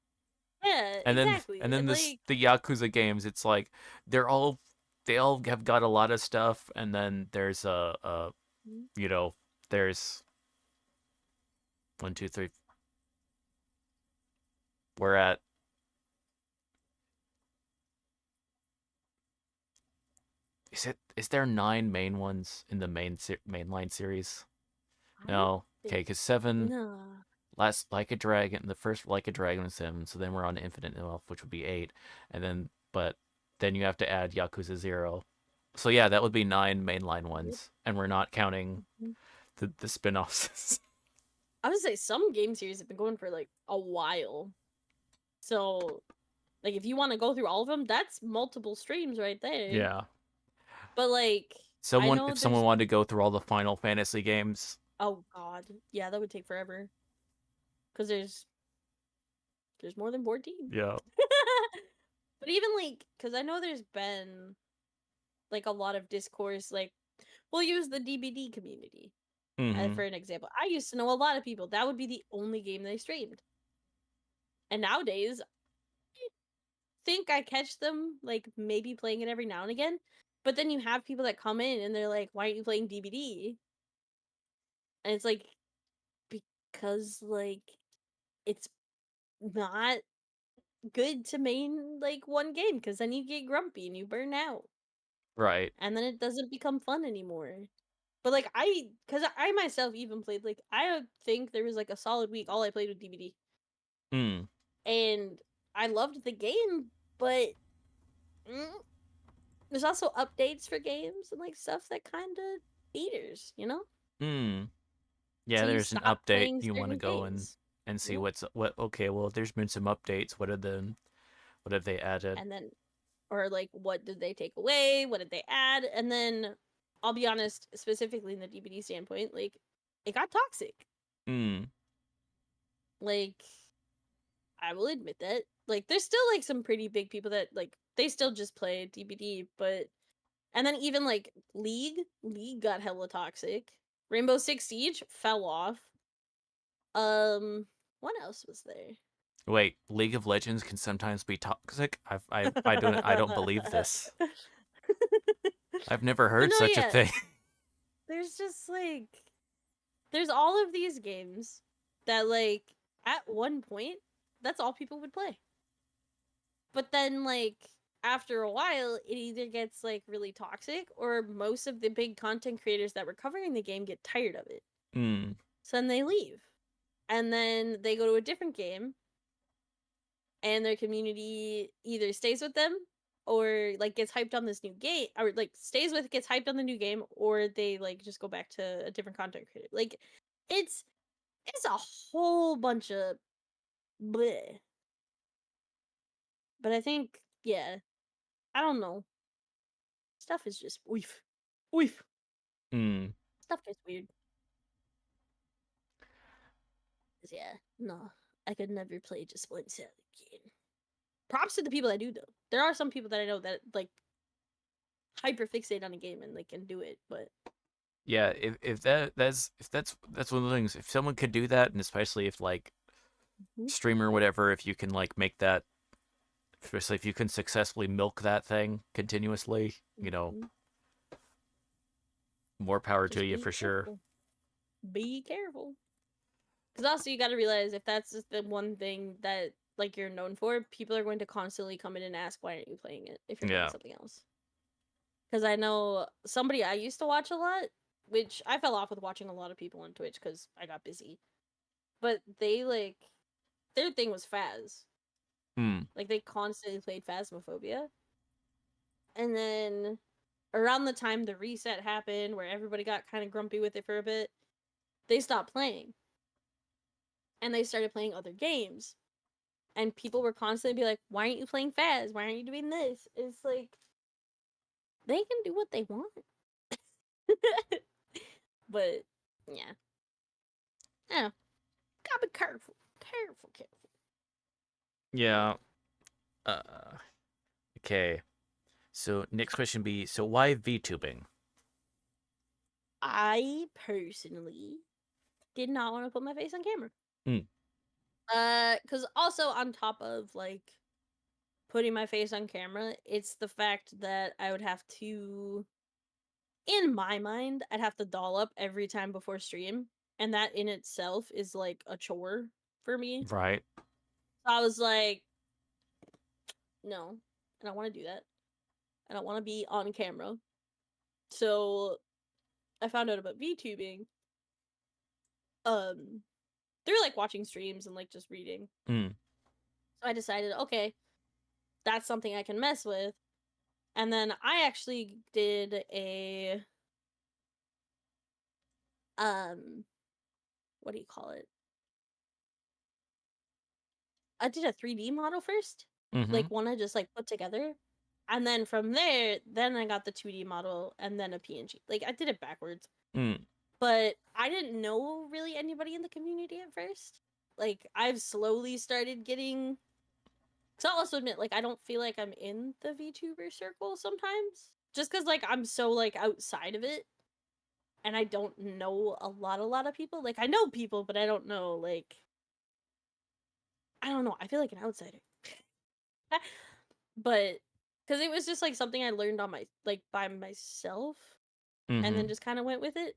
yeah, And exactly. then And this like, the Yakuza games, it's like they're all they all have got a lot of stuff and then there's mm, you know, there's one, two, three. We're at is there 9 main ones in the mainline series? I don't No. Okay, think because 7 nah. last Like a Dragon, the first Like a Dragon was 7, so then we're on Infinite Wealth, which would be 8, and then but then you have to add Yakuza 0. So yeah, that would be 9 mainline Yep. ones, and we're not counting Mhm. the spin-offs. I would say some game series have been going for like a while. So, like, if you want to go through all of them, that's multiple streams right there. Yeah. But like, I Someone know if someone there's wanted to go through all the Final Fantasy games, oh god, yeah, that would take forever because there's more than 14. yeah. But even like, because I know there's been like a lot of discourse. Like, we'll use the DBD community for Mhm. an example. I used to know a lot of people that would be the only game they streamed, and nowadays think I catch them like maybe playing it every now and again. But then you have people that come in and they're like, "Why aren't you playing DBD?" And it's like because like it's not good to main like one game because then you get grumpy and you burn out Right. and then it doesn't become fun anymore. But like because I myself even played like I think there was like a solid week all I played with DBD Mm. and I loved the game, but mm, there's also updates for games and like stuff that kind of eaters, you know? Hmm. Yeah, So you there's an stop update. playing You want to certain go and games. see Yeah. what. Okay, well, there's been some updates. What have they added? And then, or like, what did they take away? What did they add? And then, I'll be honest, specifically in the DBD standpoint, like, it got toxic. Hmm. Like, I will admit that. Like, there's still like some pretty big people that like they still just play DBD, but and then even like League got hella toxic. Rainbow Six Siege fell off. What else was there? Wait, League of Legends can sometimes be toxic. I don't believe this. I've never But heard no, such a yeah, thing. there's just like there's all of these games that like at one point that's all people would play. But then like after a while it either gets like really toxic or most of the big content creators that were covering the game get tired of it. Hmm. So then they leave. And then they go to a different game and their community either stays with them or like gets hyped on this new game or like stays with gets hyped on the new game or they like just go back to a different content creator. Like it's it's a whole bunch of bleh. But I think yeah, I don't know. Stuff is just oof. Oof. Hmm. Stuff is weird. 'Cause, yeah, no. I could never play just one set game. Props to the people that do though. There are some people that I know that like hyper fixate on a game and they can do it, but Yeah, if that's one of the things. If someone could do that, and especially if like mhm, streamer or whatever, if you can like make that, especially if you can successfully milk that thing continuously, mhm, more power to just you be for sure. careful. Be careful. Because also you got to realize if that's just the one thing that like you're known for, people are going to constantly come in and ask why aren't you playing it if you're playing Yeah. something else. Because I know somebody I used to watch a lot, which I fell off with watching a lot of people on Twitch because I got busy. But they like their thing was Phas. Hmm. Like they constantly played Phasmophobia. And then around the time the reset happened, where everybody got kind of grumpy with it for a bit, they stopped playing. And they started playing other games. And people were constantly be like, why aren't you playing Phas? Why aren't you doing this? It's like they can do what they want. But yeah. Yeah. Gotta be careful. Careful, careful. Yeah. Okay. So next question be, so why VTubing? I personally did not want to put my face on camera. Mm. Cause also on top of like putting my face on camera, it's the fact that I would have to in my mind, I'd have to doll up every time before stream, and that in itself is like a chore for me. Right. So I was like, no, I don't want to do that. I don't want to be on camera. So I found out about VTubing um through like watching streams and like just reading. Mm. So I decided, okay, that's something I can mess with. And then I actually did a what do you call it? I did a 3D model first, Mm-hmm. like one I just like put together, and then from there, then I got the 2D model and then a PNG. Like I did it backwards, Mm. but I didn't know really anybody in the community at first. Like I've slowly started getting. So I'll also admit, like I don't feel like I'm in the VTuber circle sometimes, just because like I'm so like outside of it, and I don't know a lot of people. Like I know people, but I don't know like I don't know. I feel like an outsider. But because it was just like something I learned on my like by myself, and then Mm-hmm. just kind of went with it.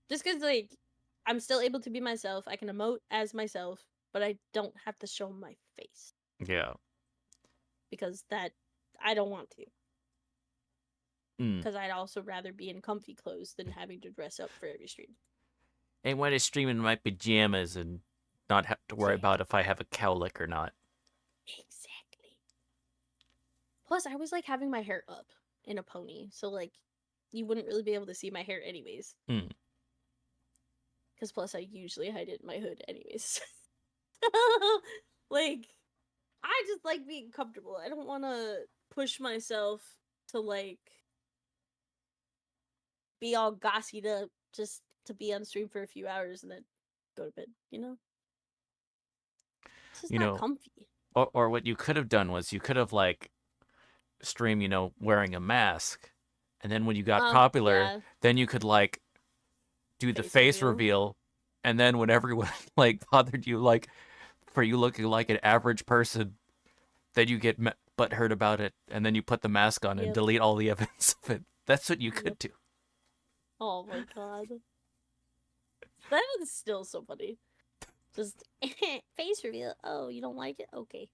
Just because like I'm still able to be myself, I can emote as myself, but I don't have to show my face Yeah. because that I don't want to. Mm. Because I'd also rather be in comfy clothes than having to dress up for every stream. And when I stream in my pajamas and not have to worry Exactly. about if I have a cowlick or not. Exactly. Plus, I was like having my hair up in a pony, so like you wouldn't really be able to see my hair anyways. Mm. Because plus, I usually hide it in my hood anyways. Like, I just like being comfortable. I don't want to push myself to like be all gossied up just to be on stream for a few hours and then go to bed. You know, it's just You not know, comfy. or what you could have done was you could have like stream, wearing a mask, and then when you got popular, Yeah, then you could like do the face face reveal. reveal, and then when everyone like bothered you, like for you looking like an average person, then you get butthurt about it, and then you put the mask on and Yep. delete all the evidence of it. That's what you could Yep. do. Oh my god. That was still so funny. Just face reveal. Oh, you don't like it? Okay.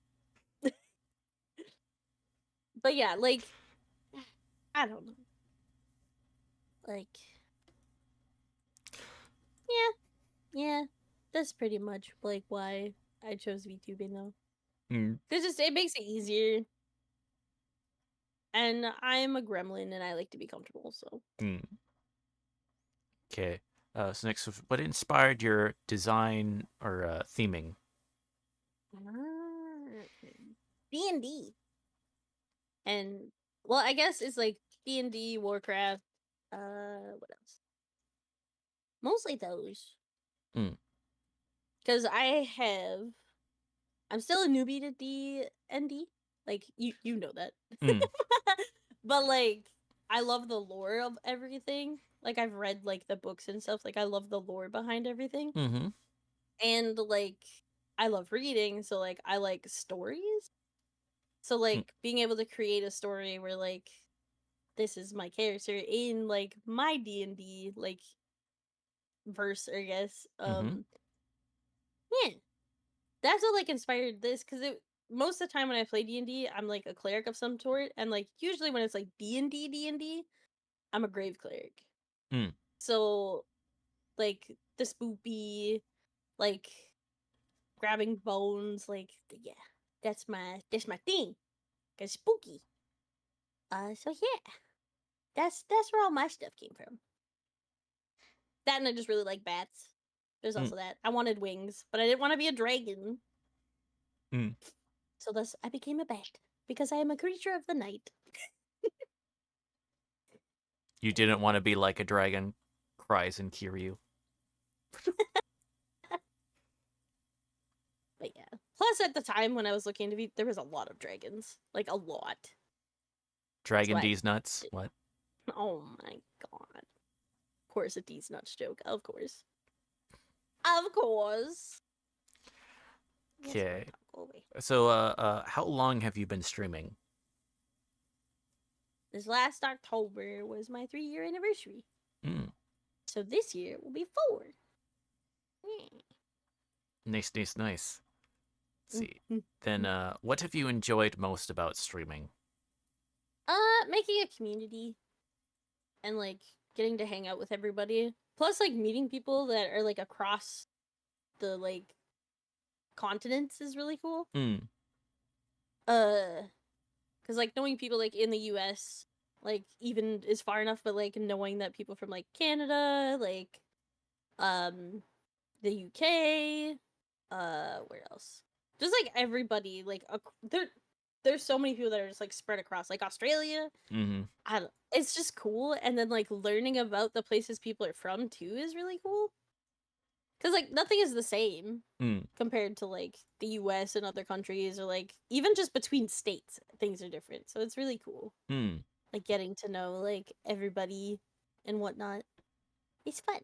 But yeah, like I don't know. Like yeah. That's pretty much like why I chose VTubing though. Mm. It makes it easier. And I'm a gremlin and I like to be comfortable, so Mm. Okay. So next, what inspired your design or theming? D&D. And well, I guess it's like D&D, Warcraft, what else? Mostly those. Mm. Cuz I'm still a newbie to D&D. Like you know that. Mm. But like I love the lore of everything. Like I've read like the books and stuff. Like I love the lore behind everything. Mm-hmm. And like I love reading, so like I like stories. So like being able to create a story where like this is my character in like my D&D like verse, I guess. Mm-hmm. Yeah. That's what like inspired this cuz it most of the time when I play D&D, I'm like a cleric of some sort and like usually when it's like D&D, I'm a grave cleric. Mm. So like the spoopy like grabbing bones like yeah, that's my thing. Cuz spooky. So yeah. That's where all my stuff came from. That and I just really like bats. There's Mm. also that. I wanted wings, but I didn't want to be a dragon. Mm. So thus I became a bat because I am a creature of the night. You didn't want to be like a dragon, cries and Kiryu. But yeah. Plus at the time when I was looking to be there was a lot of dragons. Like a lot. So Dragon I D's nuts. What? oh my god. Of course a D's nuts joke. Of course. Of course. Yes, Okay. go away. So, how long have you been streaming? This last October was my 3-year anniversary. Mm. So this year will be 4. Yeah. Nice, nice, nice. Let's see. Mm-hmm. Then, what have you enjoyed most about streaming? Making a community and like getting to hang out with everybody. Plus like meeting people that are like across the like continents is really cool. Mm. Cuz like knowing people like in the US like even is far enough but like knowing that people from like Canada, like the UK, where else? Just like everybody like there's so many people that are just like spread across like Australia. Mm-hmm. I don't, it's just cool and then like learning about the places people are from too is really cool. Cuz like nothing is the same Mm. compared to like the US and other countries or like even just between states things are different. So it's really cool. Mm. Like getting to know like everybody and whatnot. It's fun.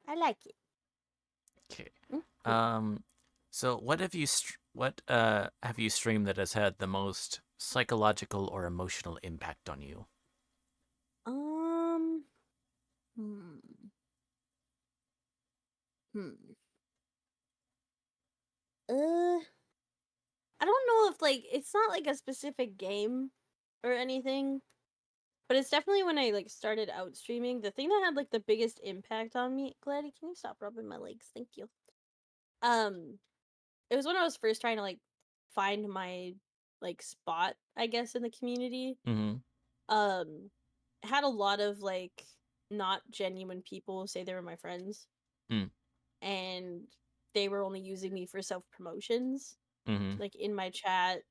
I like it. Okay. Mm-hmm. So what have you streamed that has had the most psychological or emotional impact on you? Um hmm. Hmm. Uh I don't know if like it's not like a specific game or anything, but it's definitely when I like started out streaming. The thing that had like the biggest impact on me, Gladdy, can you stop rubbing my legs? Thank you. Um, it was when I was first trying to like find my like spot, I guess, in the community. Mm-hmm. Um, had a lot of like not genuine people say they were my friends, Mm. and they were only using me for self promotions, Mm-hmm. like in my chat,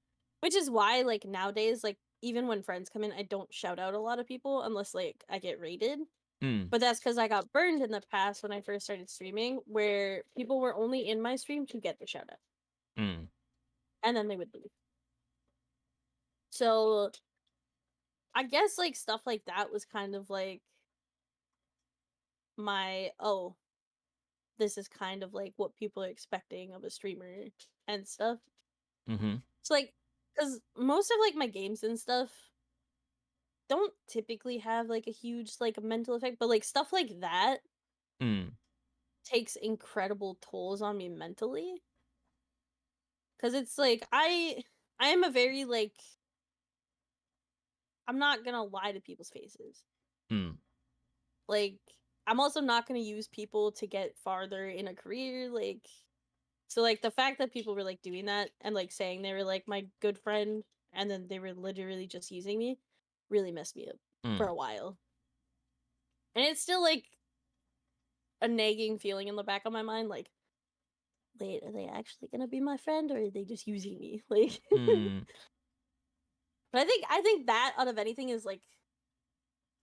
which is why like nowadays, like even when friends come in, I don't shout out a lot of people unless like I get raided. Mm. But that's because I got burned in the past when I first started streaming, where people were only in my stream to get the shout out, Mm. and then they would leave. So I guess like stuff like that was kind of like my this is kind of like what people are expecting of a streamer and stuff. Mm-hmm. It's like because most of like my games and stuff don't typically have like a huge like mental effect, but like stuff like that Mm. takes incredible tolls on me mentally. Cause it's like I am a very like I'm not gonna lie to people's faces. Mm. Like I'm also not gonna use people to get farther in a career. Like so like the fact that people were like doing that and like saying they were like my good friend and then they were literally just using me really messed me up for Mm. a while. And it's still like a nagging feeling in the back of my mind, like, wait, are they actually gonna be my friend or are they just using me? Like Mm. but I think that out of anything is like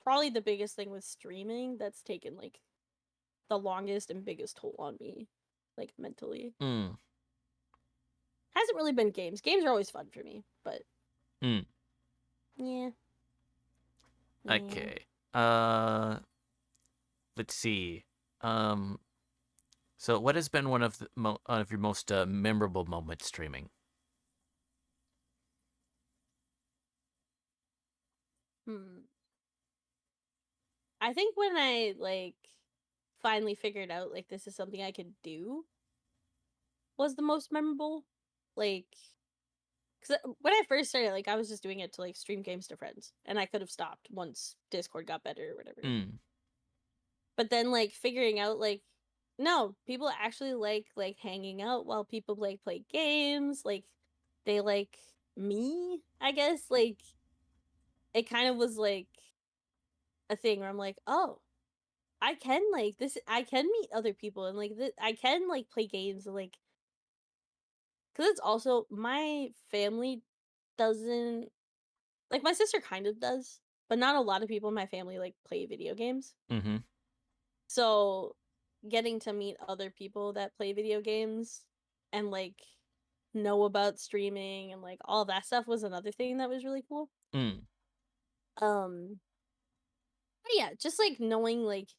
probably the biggest thing with streaming that's taken like the longest and biggest toll on me, like mentally. Mm. Hasn't really been games. Games are always fun for me, but Mm. yeah. Yeah. Okay. Let's see. Um. So, what has been one of one of your most memorable moments streaming? Hmm. I think when I like finally figured out like this is something I could do was the most memorable. Like, because when I first started, like I was just doing it to like stream games to friends, and I could have stopped once Discord got better or whatever. Mm. But then like figuring out like no, people actually like hanging out while people like play games. Like they like me, I guess. Like it kind of was like a thing where I'm like, oh, I can like this. I can meet other people and like I can like play games and like because it's also my family doesn't like my sister kind of does, but not a lot of people in my family like play video games. Mm-hmm. So getting to meet other people that play video games and like know about streaming and like all that stuff was another thing that was really cool. Mm. Um but yeah, just like knowing like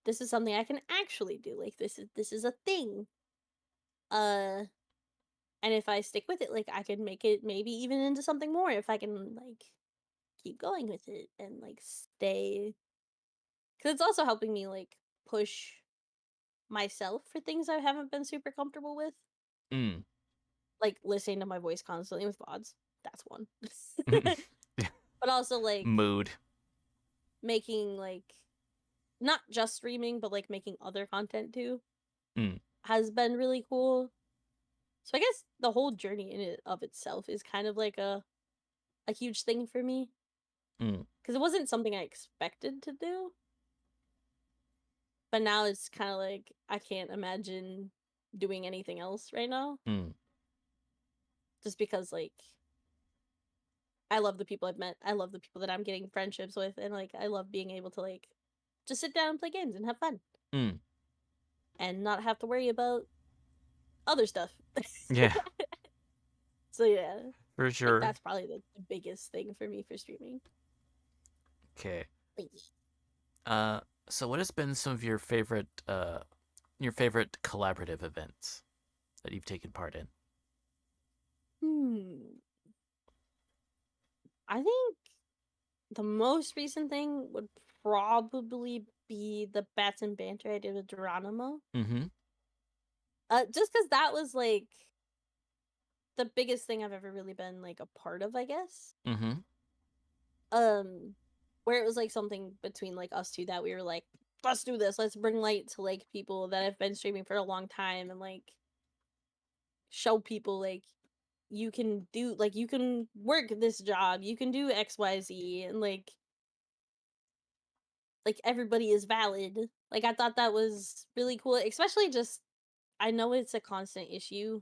this is something I can actually do. Like this is a thing. Uh and if I stick with it, like I can make it maybe even into something more if I can like keep going with it and like stay cuz it's also helping me like push myself for things I haven't been super comfortable with. Mm. Like listening to my voice constantly with VODs. That's one. Yeah. But also like Mood. making like not just streaming, but like making other content too Mm. has been really cool. So I guess the whole journey in it of itself is kind of like a huge thing for me Mm. because it wasn't something I expected to do. But now it's kind of like I can't imagine doing anything else right now Mm. just because like I love the people I've met. I love the people that I'm getting friendships with and like I love being able to like just sit down and play games and have fun Mm. and not have to worry about other stuff. Yeah, So yeah, for I think sure. that's probably the biggest thing for me for streaming. Okay. But yeah. Uh, so what has been some of your favorite collaborative events that you've taken part in? Hmm. I think the most recent thing would probably be the Bats and Banter I did with Geronimo. Mm-hmm. Just because that was like the biggest thing I've ever really been like a part of, I guess. Mm-hmm. Where it was like something between like us two that we were like, let's do this, let's bring light to like people that have been streaming for a long time and like show people like you can do, like, you can work this job, you can do XYZ, and like everybody is valid. Like, I thought that was really cool, especially just, I know it's a constant issue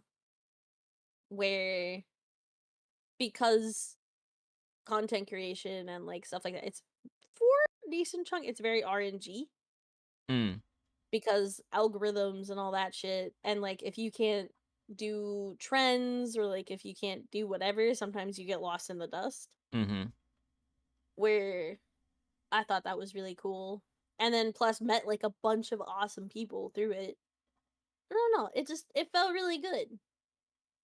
where, because content creation and like stuff like that, it's for a decent chunk, it's very RNG Mm. because algorithms and all that shit. And like, if you can't do trends, or like if you can't do whatever, sometimes you get lost in the dust. Mm-hmm. Where I thought that was really cool. And then plus met like a bunch of awesome people through it. I don't know. It felt really good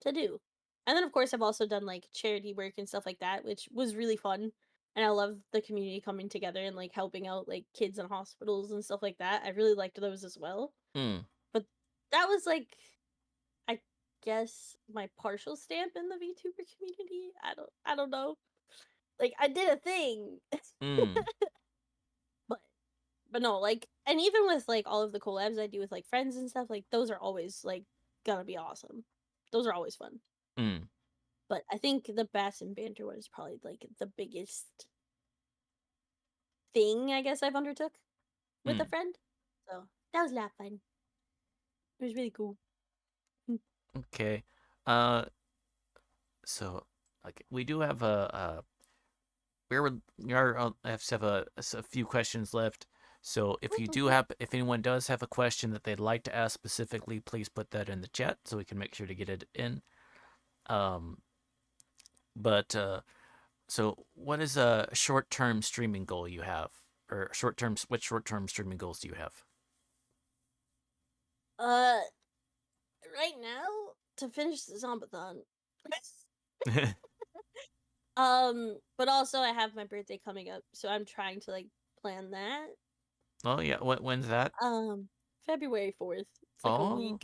to do. And then of course I've also done like charity work and stuff like that, which was really fun. And I love the community coming together and like helping out like kids in hospitals and stuff like that. I really liked those as well. Mm. But that was like, I guess, my partial stamp in the VTuber community. I don't know. Like, I did a thing. Mm. but but no, like, and even with like all of the collabs I do with like friends and stuff, like those are always like gonna be awesome. Those are always fun. Mm. But I think the Bass and Banter one is probably like the biggest thing I guess I've undertook with a Mm. friend. So that was a lot of fun. It was really cool. Okay. So like we do have I have a few questions left. So if anyone does have a question that they'd like to ask specifically, please put that in the chat so we can make sure to get it in. Um, but so what is a short-term streaming goal you have, or what short-term streaming goals do you have? Uh, right now, to finish the Zombathon. But also I have my birthday coming up, so I'm trying to like plan that. Oh yeah, when's that? February 4th. It's like a Oh, week.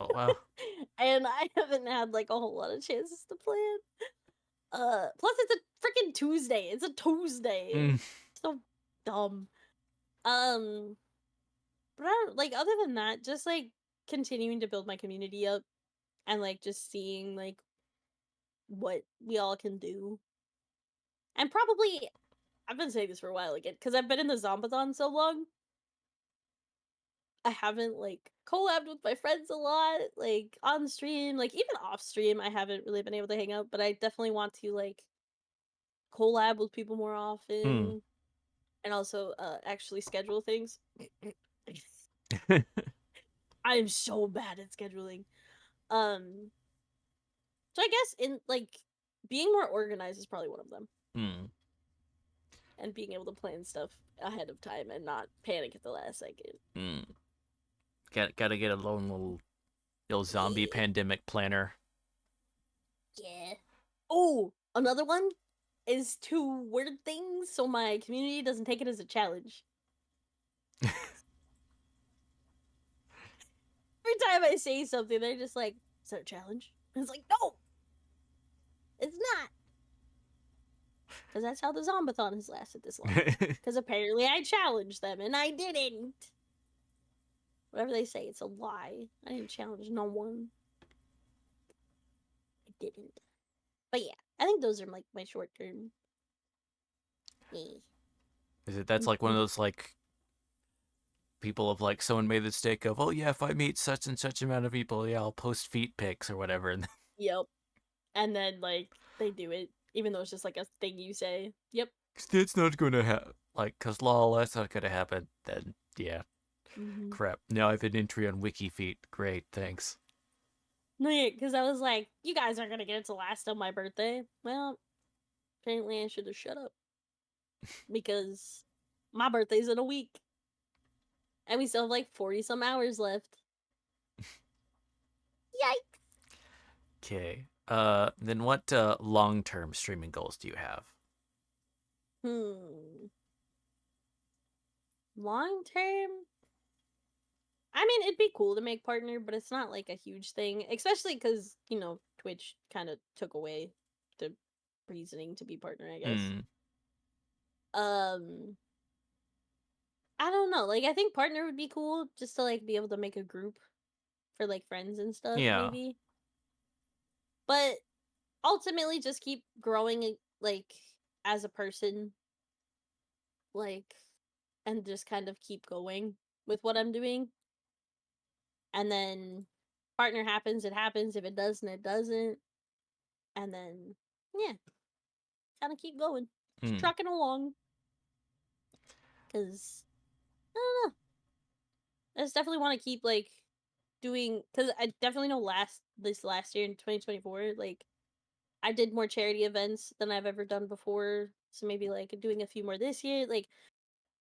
oh wow. And I haven't had like a whole lot of chances to plan. Plus it's a freaking Tuesday. It's a Tuesday. Mm. So dumb. Um, but I don't, like, other than that, just like continuing to build my community up and like just seeing like what we all can do. And probably, I've been saying this for a while again, because I've been in the Zombathon so long. I haven't like collabed with my friends a lot, like on stream, like even off stream. I haven't really been able to hang out, but I definitely want to like collab with people more Mm. often, and also actually schedule things. I am so bad at scheduling. Um, so I guess in like being more organized is probably one of them, Mm. and being able to plan stuff ahead of time and not panic at the last second. Mm. Gotta get a lone little zombie Yeah. pandemic planner. Yeah. Oh, another one is to word things so my community doesn't take it as a challenge. Every time I say something, they're just like, "Is that a challenge?" And it's like, no, it's not. Because that's how the Zombathon has lasted this long. Because apparently I challenged them and I didn't. Whatever they say, it's a lie. I didn't challenge no one. I didn't. But yeah, I think those are like my short term. Yeah. That's like one of those like people of like someone made the mistake of, oh yeah, if I meet such and such amount of people, yeah, I'll post feet pics or whatever. And Yep. And then like they do it, even though it's just like a thing you say. Yep. it's not gonna happen. Like, cause lol, that's not gonna happen. Then yeah, Mm-hmm. crap. Now I have an entry on WikiFeet. Great, thanks. No, yeah, because I was like, you guys aren't gonna get it till last on my birthday. Well, apparently I should have shut up because my birthday's in a week, and we still have like 40 some hours left. Yikes! Okay. Then what long-term streaming goals do you have? Long term, I mean, it'd be cool to make partner, but it's not like a huge thing, especially because Twitch kind of took away the reasoning to be partner, I guess. Mm, Um, I don't know. Like, I think partner would be cool just to like be able to make a group for like friends and stuff, yeah. maybe. But ultimately just keep growing like as a person, like, and just kind of keep going with what I'm doing. And then partner happens, it happens. If it doesn't, it doesn't. And then yeah, kind of keep going, just Mm. trucking along. Cause I don't know, I just definitely want to keep like doing. Cause I definitely know this last year in 2024, like I did more charity events than I've ever done before. So maybe like doing a few more this year. Like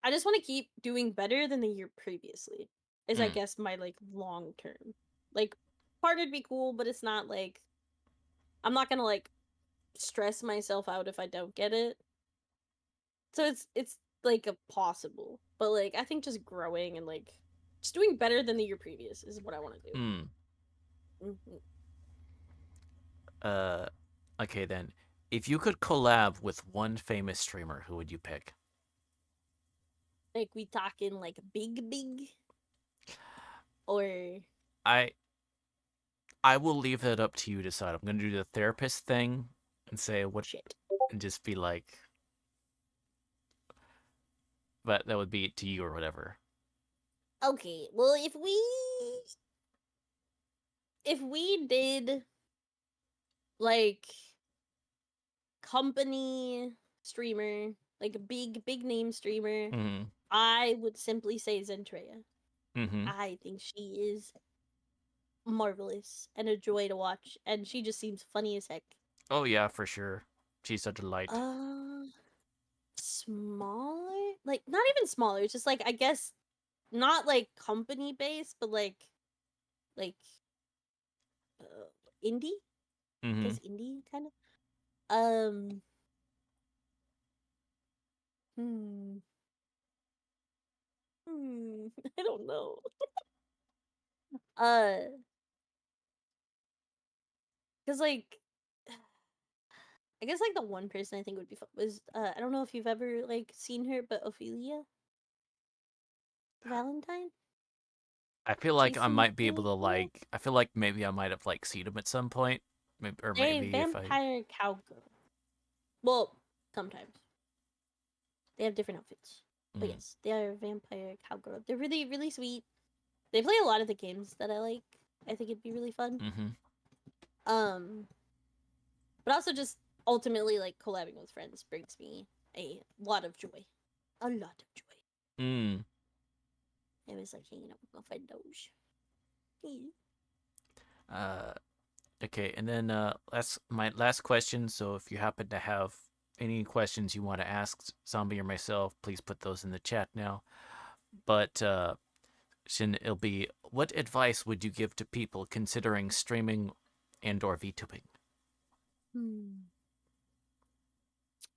I just want to keep doing better than the year previously. Is I Mm. guess my like long term. Like partner'd be cool, but it's not like I'm not gonna like stress myself out if I don't get it. So it's like a possible. But like I think just growing and like just doing better than the year previous is what I want to do. Mm. Hmm. Uh, okay then. If you could collab with one famous streamer, who would you pick? Like we talking like big or I I will leave it up to you to decide. I'm gonna do the therapist thing and say what, shit. and just be like, but that would be to you or whatever. Okay, well if we did like company streamer, like a big name streamer, Mm. I would simply say Zentreya. Mm-hmm. I think she is marvelous and a joy to watch, and she just seems funny as heck. Oh yeah, for sure. She's a delight. Uh, Smaller, like not even smaller. It's just like I guess not like company based, but like indie. I Mm-hmm. guess indie kind of. Um, hmm, I don't know. Uh, cause like I guess like the one person I think would be fun was I don't know if you've ever like seen her, but Ophelia Valentine. I feel like I Jason might be able to Valentine. like. I feel like maybe I might have like seen him at some point, maybe, or They're a maybe if I. vampire cowgirl. Well, sometimes they have different outfits, but Mm. yes, they are a vampire cowgirl. They're really sweet. They play a lot of the games that I like. I think it'd be really fun. Mm-hmm. Um, but also just ultimately like collabing with friends brings me a lot of joy. A lot of joy. Mm. It was like hanging out with my friendos. Yeah. Uh. Okay, and then last my last question. So if you happen to have any questions you want to ask Zombie or myself, please put those in the chat now. But Shin, it'll be, what advice would you give to people considering streaming and/or VTubing?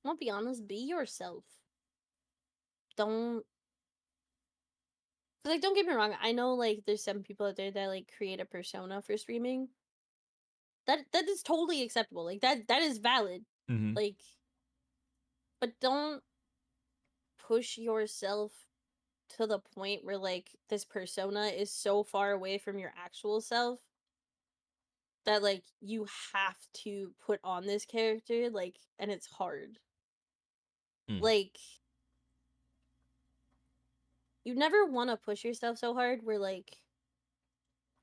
I'll be honest, be yourself. Don't like don't get me wrong, I know like there's some people out there that like create a persona for streaming. That is totally acceptable. Like that is valid. Mm-hmm. Like but don't push yourself to the point where like this persona is so far away from your actual self that like you have to put on this character like and it's hard. Mm. Like you never want to push yourself so hard where like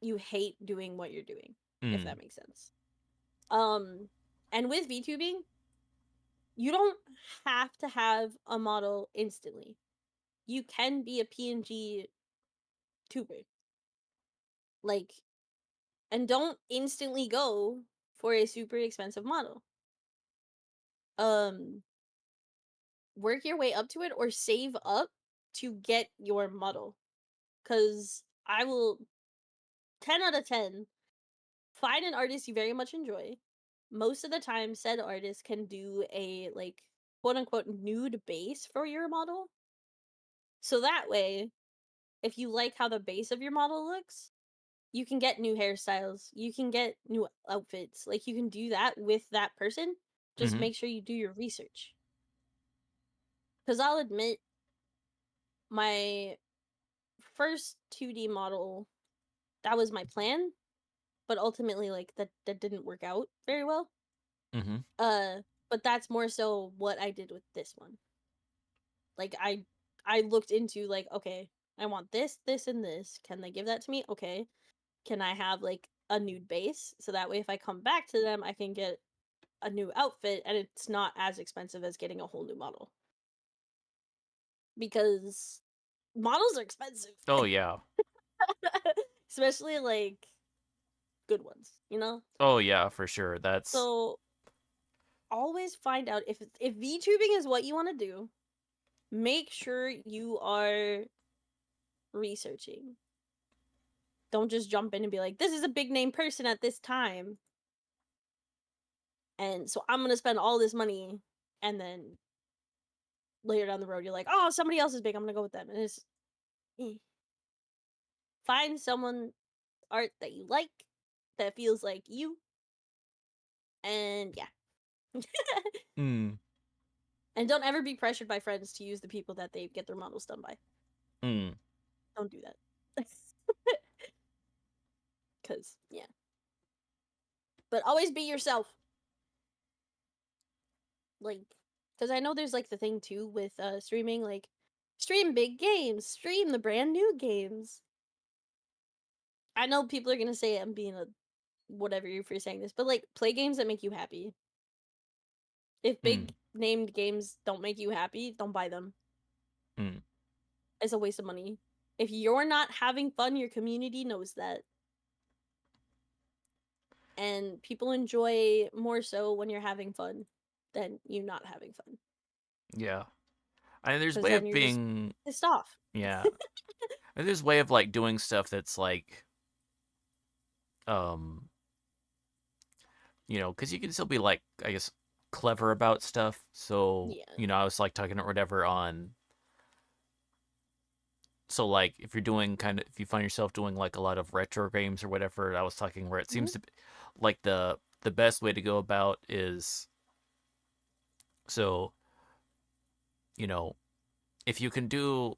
you hate doing what you're doing, if Mm. that makes sense. Um, and with VTubing, you don't have to have a model instantly. You can be a PNG tuber. Like, and don't instantly go for a super expensive model. Um, Work your way up to it or save up to get your model. Cause I will 10 out of 10 find an artist you very much enjoy. Most of the time, said artist can do a like quote unquote nude base for your model. So that way, if you like how the base of your model looks, you can get new hairstyles, you can get new outfits. Like you can do that with that person. Just Mm-hmm. make sure you do your research. Because I'll admit, my first 2D model, that was my plan, but ultimately, like that didn't work out very well. Mm-hmm. But that's more so what I did with this one. Like I looked into like, okay, I want this, this, and this. Can they give that to me? Okay. Can I have like a nude base so that way if I come back to them, I can get a new outfit and it's not as expensive as getting a whole new model because models are expensive, Oh yeah. especially like good ones, you know. Oh yeah, for sure. That's So always find out if VTubing is what you want to do. Make sure you are researching. Don't just jump in and be like, "This is a big name person at this time," and so I'm gonna spend all this money, and then later down the road, you're like, "Oh, somebody else is big. I'm gonna go with them." And it's eh. Find someone art that you like that feels like you, and yeah. mm, And don't ever be pressured by friends to use the people that they get their models done by. mm, Don't do that. Cause yeah. But always be yourself. Like, cause I know there's like the thing too with streaming, like stream big games, stream the brand new games. I know people are gonna say I'm being a whatever you for saying this, but like play games that make you happy. If mm, big named games don't make you happy, don't buy them. mm. It's a waste of money. If you're not having fun, your community knows that. And people enjoy more so when you're having fun than you not having fun. Yeah. I mean, there's a Because way then of you're just being. pissed off. Yeah. And there's a way of like doing stuff that's like, um, because you can still be like, I guess, clever about stuff. So, Yeah. I was like talking or whatever on. So like, if you're doing if you find yourself doing like a lot of retro games or whatever, I was talking where it Hmm. seems to be like the best way to go about is so you know if you can do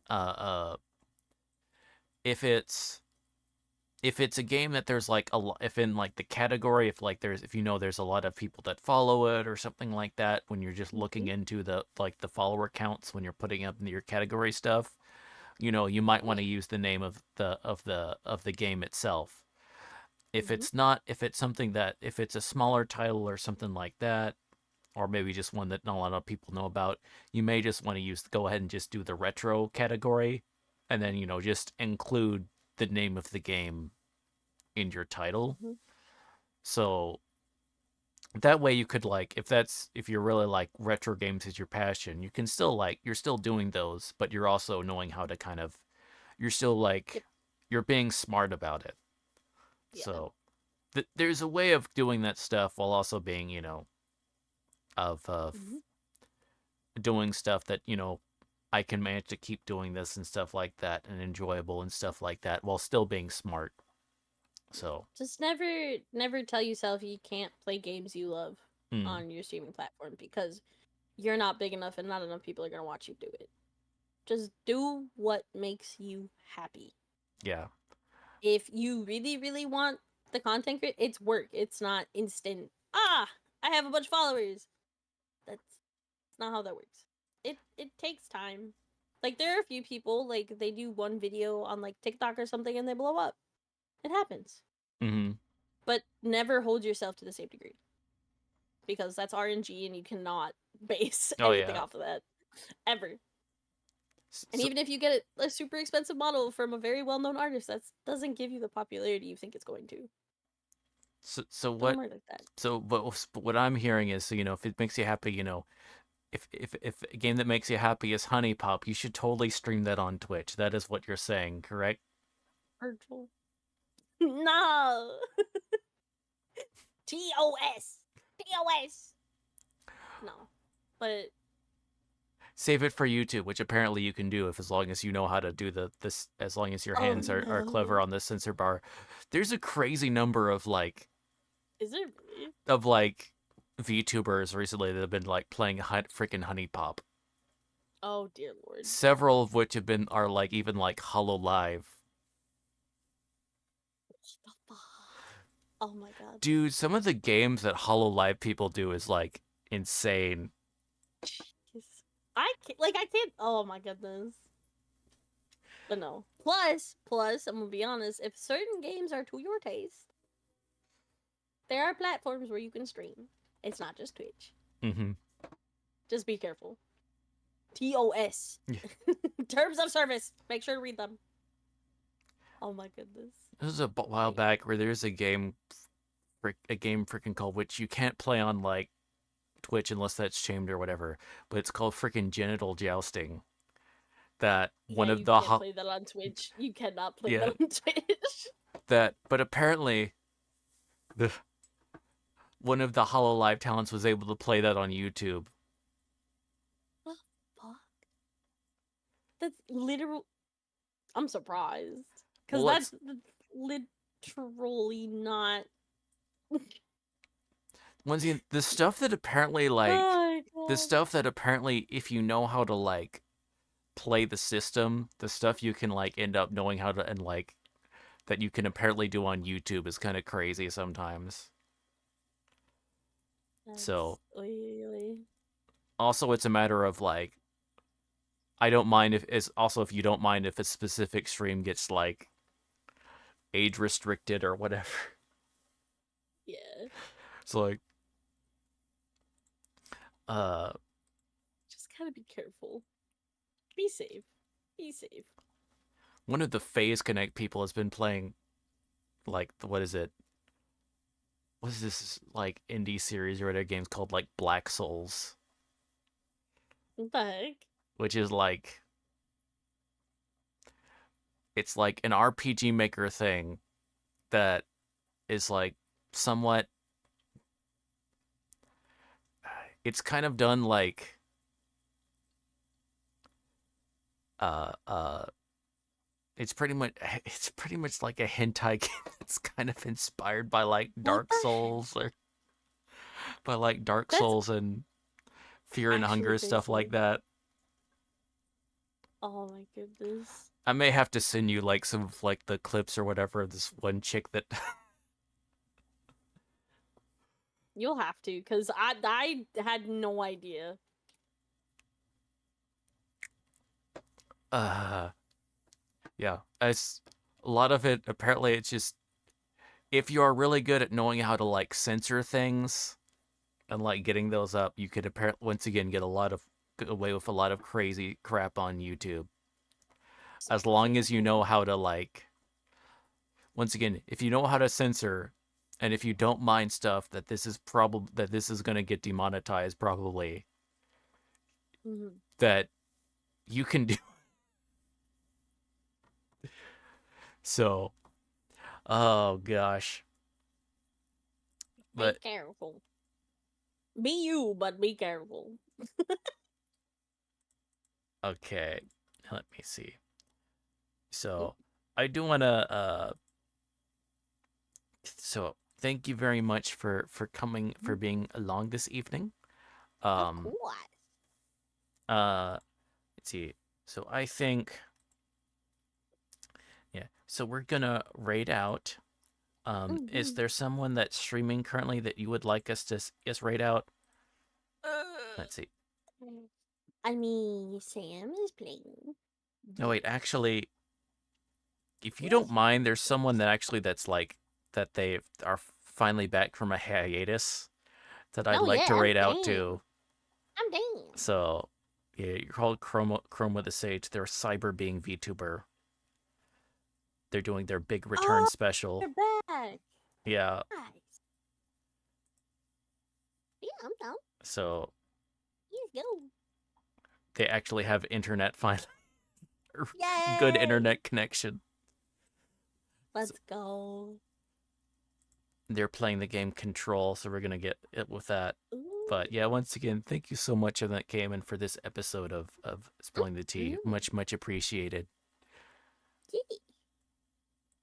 uh if it's a game that there's like if in like the category if there's a lot of people that follow it or something like that when you're just looking Hmm. into the follower counts when you're putting up your category stuff, you might want Yeah. to use the name of the game itself. If Hmm. it's not if it's something that if it's a smaller title or something like that, or maybe just one that not a lot of people know about, you may just want to go ahead and just do the retro category, and then just include the name of the game in your title. Hmm. So that way you could like if you're really like retro games is your passion, you can still like you're still doing those, but you're also knowing how to you're still Yep. like you're being smart about it. Yeah. So there's a way of doing that stuff while also being of Hmm. doing stuff that I can manage to keep doing this and stuff like that and enjoyable and stuff like that while still being smart. Yeah. So, Just never tell yourself you can't play games you love mm, on your streaming platform because you're not big enough and not enough people are gonna watch you do it. Just do what makes you happy. yeah. If you really, really want the content, it's work. It's not instant. Ah, I have a bunch of followers. That's not how that works. It takes time. Like there are a few people like they do one video on like TikTok or something and they blow up. It happens. Hmm. But never hold yourself to the same degree because that's RNG and you cannot base Oh anything yeah. off of that ever. And So, even if you get a super expensive model from a very well-known artist, that doesn't give you the popularity you think it's going to. so Doesn't what work like that. but what I'm hearing is if it makes you happy, if a game that makes you happy is Honey Pop, you should totally stream that on Twitch. That is what you're saying, correct? Virgil. No. TOS. TOS. No. But Save it for YouTube, which apparently you can do if as long as you know how to do this as long as your oh hands are clever no. on the sensor bar. There's a crazy number Is it really? of like VTubers recently that have been like playing freaking Honey Pop. Oh dear lord. Several of which are like even like Hollow Live. What the fuck? Oh my god. Dude, some of the games that Hololive people do is like insane. I can't. Oh my goodness. But no. Plus, I'm gonna be honest. If certain games are to your taste, there are platforms where you can stream. It's not just Twitch. Mm-hmm. Just be careful. TOS. Terms of service. Make sure to read them. Oh my goodness. This was a while back where there's a game freaking called, which you can't play on like Twitch unless that's shamed or whatever, but it's called freaking Genital Jousting. That one Yeah, of you the can't play that on Twitch. You cannot play Yeah. that on Twitch. but apparently the one of the Hololive talents was able to play that on YouTube. What the fuck? That's literal. I'm surprised. Because Well, that's literally not. Once again, the stuff that apparently like Oh the god. stuff that apparently if you know how to like play the system, the stuff you can like end up knowing how to and like that you can apparently do on YouTube is kind of crazy sometimes. So also it's a matter of like I don't mind if it's also if you don't mind if a specific stream gets like age restricted or whatever. Yeah. So like Just gotta be careful. Be safe. Be safe. one of the Phase Connect people has been playing like what is it? What is this like indie series or whatever games called like Black Souls? What the heck? Which is like it's like an RPG maker thing that is like somewhat it's kind of done like uh uh it's pretty much like a hentai game that's kind of inspired by like What Dark the Souls or by like Dark That's Souls and Fear and actually Hunger stuff like crazy. that. Oh my goodness. I may have to send you like some of like the clips or whatever of this one chick that You'll have to, because I had no idea. yeah, it's a lot of it apparently it's just if you are really good at knowing how to like censor things and like getting those up, you could apparently once again get away with a lot of crazy crap on YouTube. As long as you know how to like once again, if you know how to censor and if you don't mind stuff that this is going to get demonetized probably Mm-hmm. that you can do. So, oh gosh. But be careful. Be you, but be careful. okay, let me see. So, I do want to so thank you very much for coming for being along this evening. Of course. Let's see. So I think yeah. So we're gonna rate out. Is there someone that's streaming currently that you would like us to rate out? Let's see. I mean, Sam is playing. No, wait. Actually, if you don't mind, there's someone that's like that they are finally back from a hiatus that I'd like to rate out too. I'm down. So, yeah, you're called Chroma the Sage. They're a cyber being VTuber. They're doing their big return special. They're back. Yeah. Nice. Yeah, I'm down. So Let's go. they actually have internet finally. Yay! Good internet connection. Let's go. They're playing the game Control, so we're gonna get it with that. Ooh. But yeah, once again, thank you so much for that game and for this episode of Spilling the Tea. Much appreciated. Yeah.